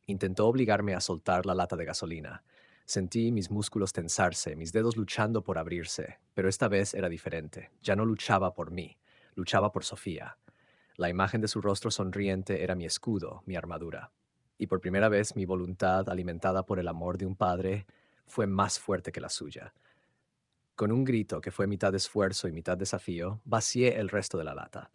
Intentó obligarme a soltar la lata de gasolina. Sentí mis músculos tensarse, mis dedos luchando por abrirse, pero esta vez era diferente. Ya no luchaba por mí, luchaba por Sofía. La imagen de su rostro sonriente era mi escudo, mi armadura. Y por primera vez mi voluntad, alimentada por el amor de un padre, fue más fuerte que la suya. Con un grito que fue mitad esfuerzo y mitad desafío, vacié el resto de la lata.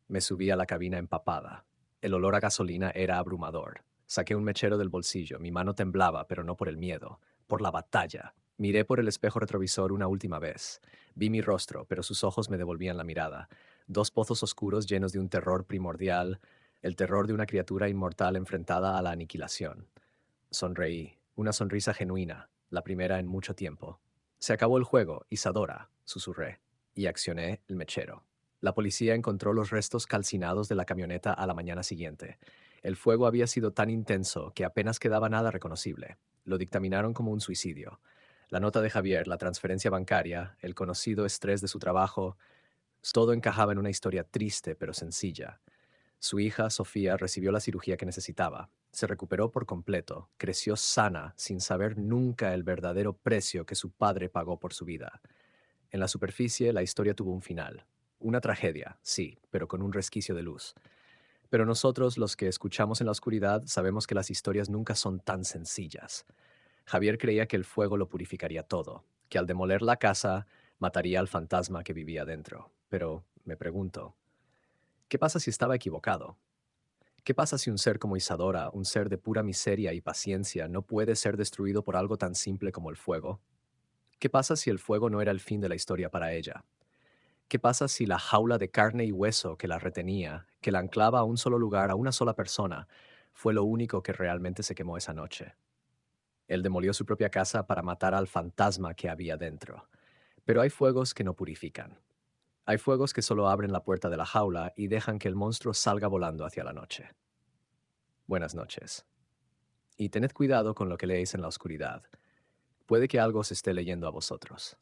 Me subí a la cabina empapada. El olor a gasolina era abrumador. Saqué un mechero del bolsillo. Mi mano temblaba, pero no por el miedo, por la batalla. Miré por el espejo retrovisor una última vez. Vi mi rostro, pero sus ojos me devolvían la mirada. Dos pozos oscuros llenos de un terror primordial. el terror de una criatura inmortal enfrentada a la aniquilación. Sonreí, una sonrisa genuina, la primera en mucho tiempo. Se acabó el juego, Isadora, susurré, y accioné el mechero. La policía encontró los restos calcinados de la camioneta a la mañana siguiente. El fuego había sido tan intenso que apenas quedaba nada reconocible. Lo dictaminaron como un suicidio. La nota de Javier, la transferencia bancaria, el conocido estrés de su trabajo, todo encajaba en una historia triste pero sencilla. Su hija, Sofía, recibió la cirugía que necesitaba. Se recuperó por completo, creció sana, sin saber nunca el verdadero precio que su padre pagó por su vida. En la superficie, la historia tuvo un final. Una tragedia, sí, pero con un resquicio de luz. Pero nosotros, los que escuchamos en la oscuridad, sabemos que las historias nunca son tan sencillas. Javier creía que el fuego lo purificaría todo, que al demoler la casa, mataría al fantasma que vivía dentro. Pero me pregunto, ¿qué pasa si estaba equivocado? ¿Qué pasa si un ser como Isadora, un ser de pura miseria y paciencia, no puede ser destruido por algo tan simple como el fuego? ¿Qué pasa si el fuego no era el fin de la historia para ella? ¿Qué pasa si la jaula de carne y hueso que la retenía, que la anclaba a un solo lugar, a una sola persona, fue lo único que realmente se quemó esa noche? Él demolió su propia casa para matar al fantasma que había dentro. Pero hay fuegos que no purifican. Hay fuegos que solo abren la puerta de la jaula y dejan que el monstruo salga volando hacia la noche. Buenas noches. Y tened cuidado con lo que leéis en la oscuridad. Puede que algo se esté leyendo a vosotros.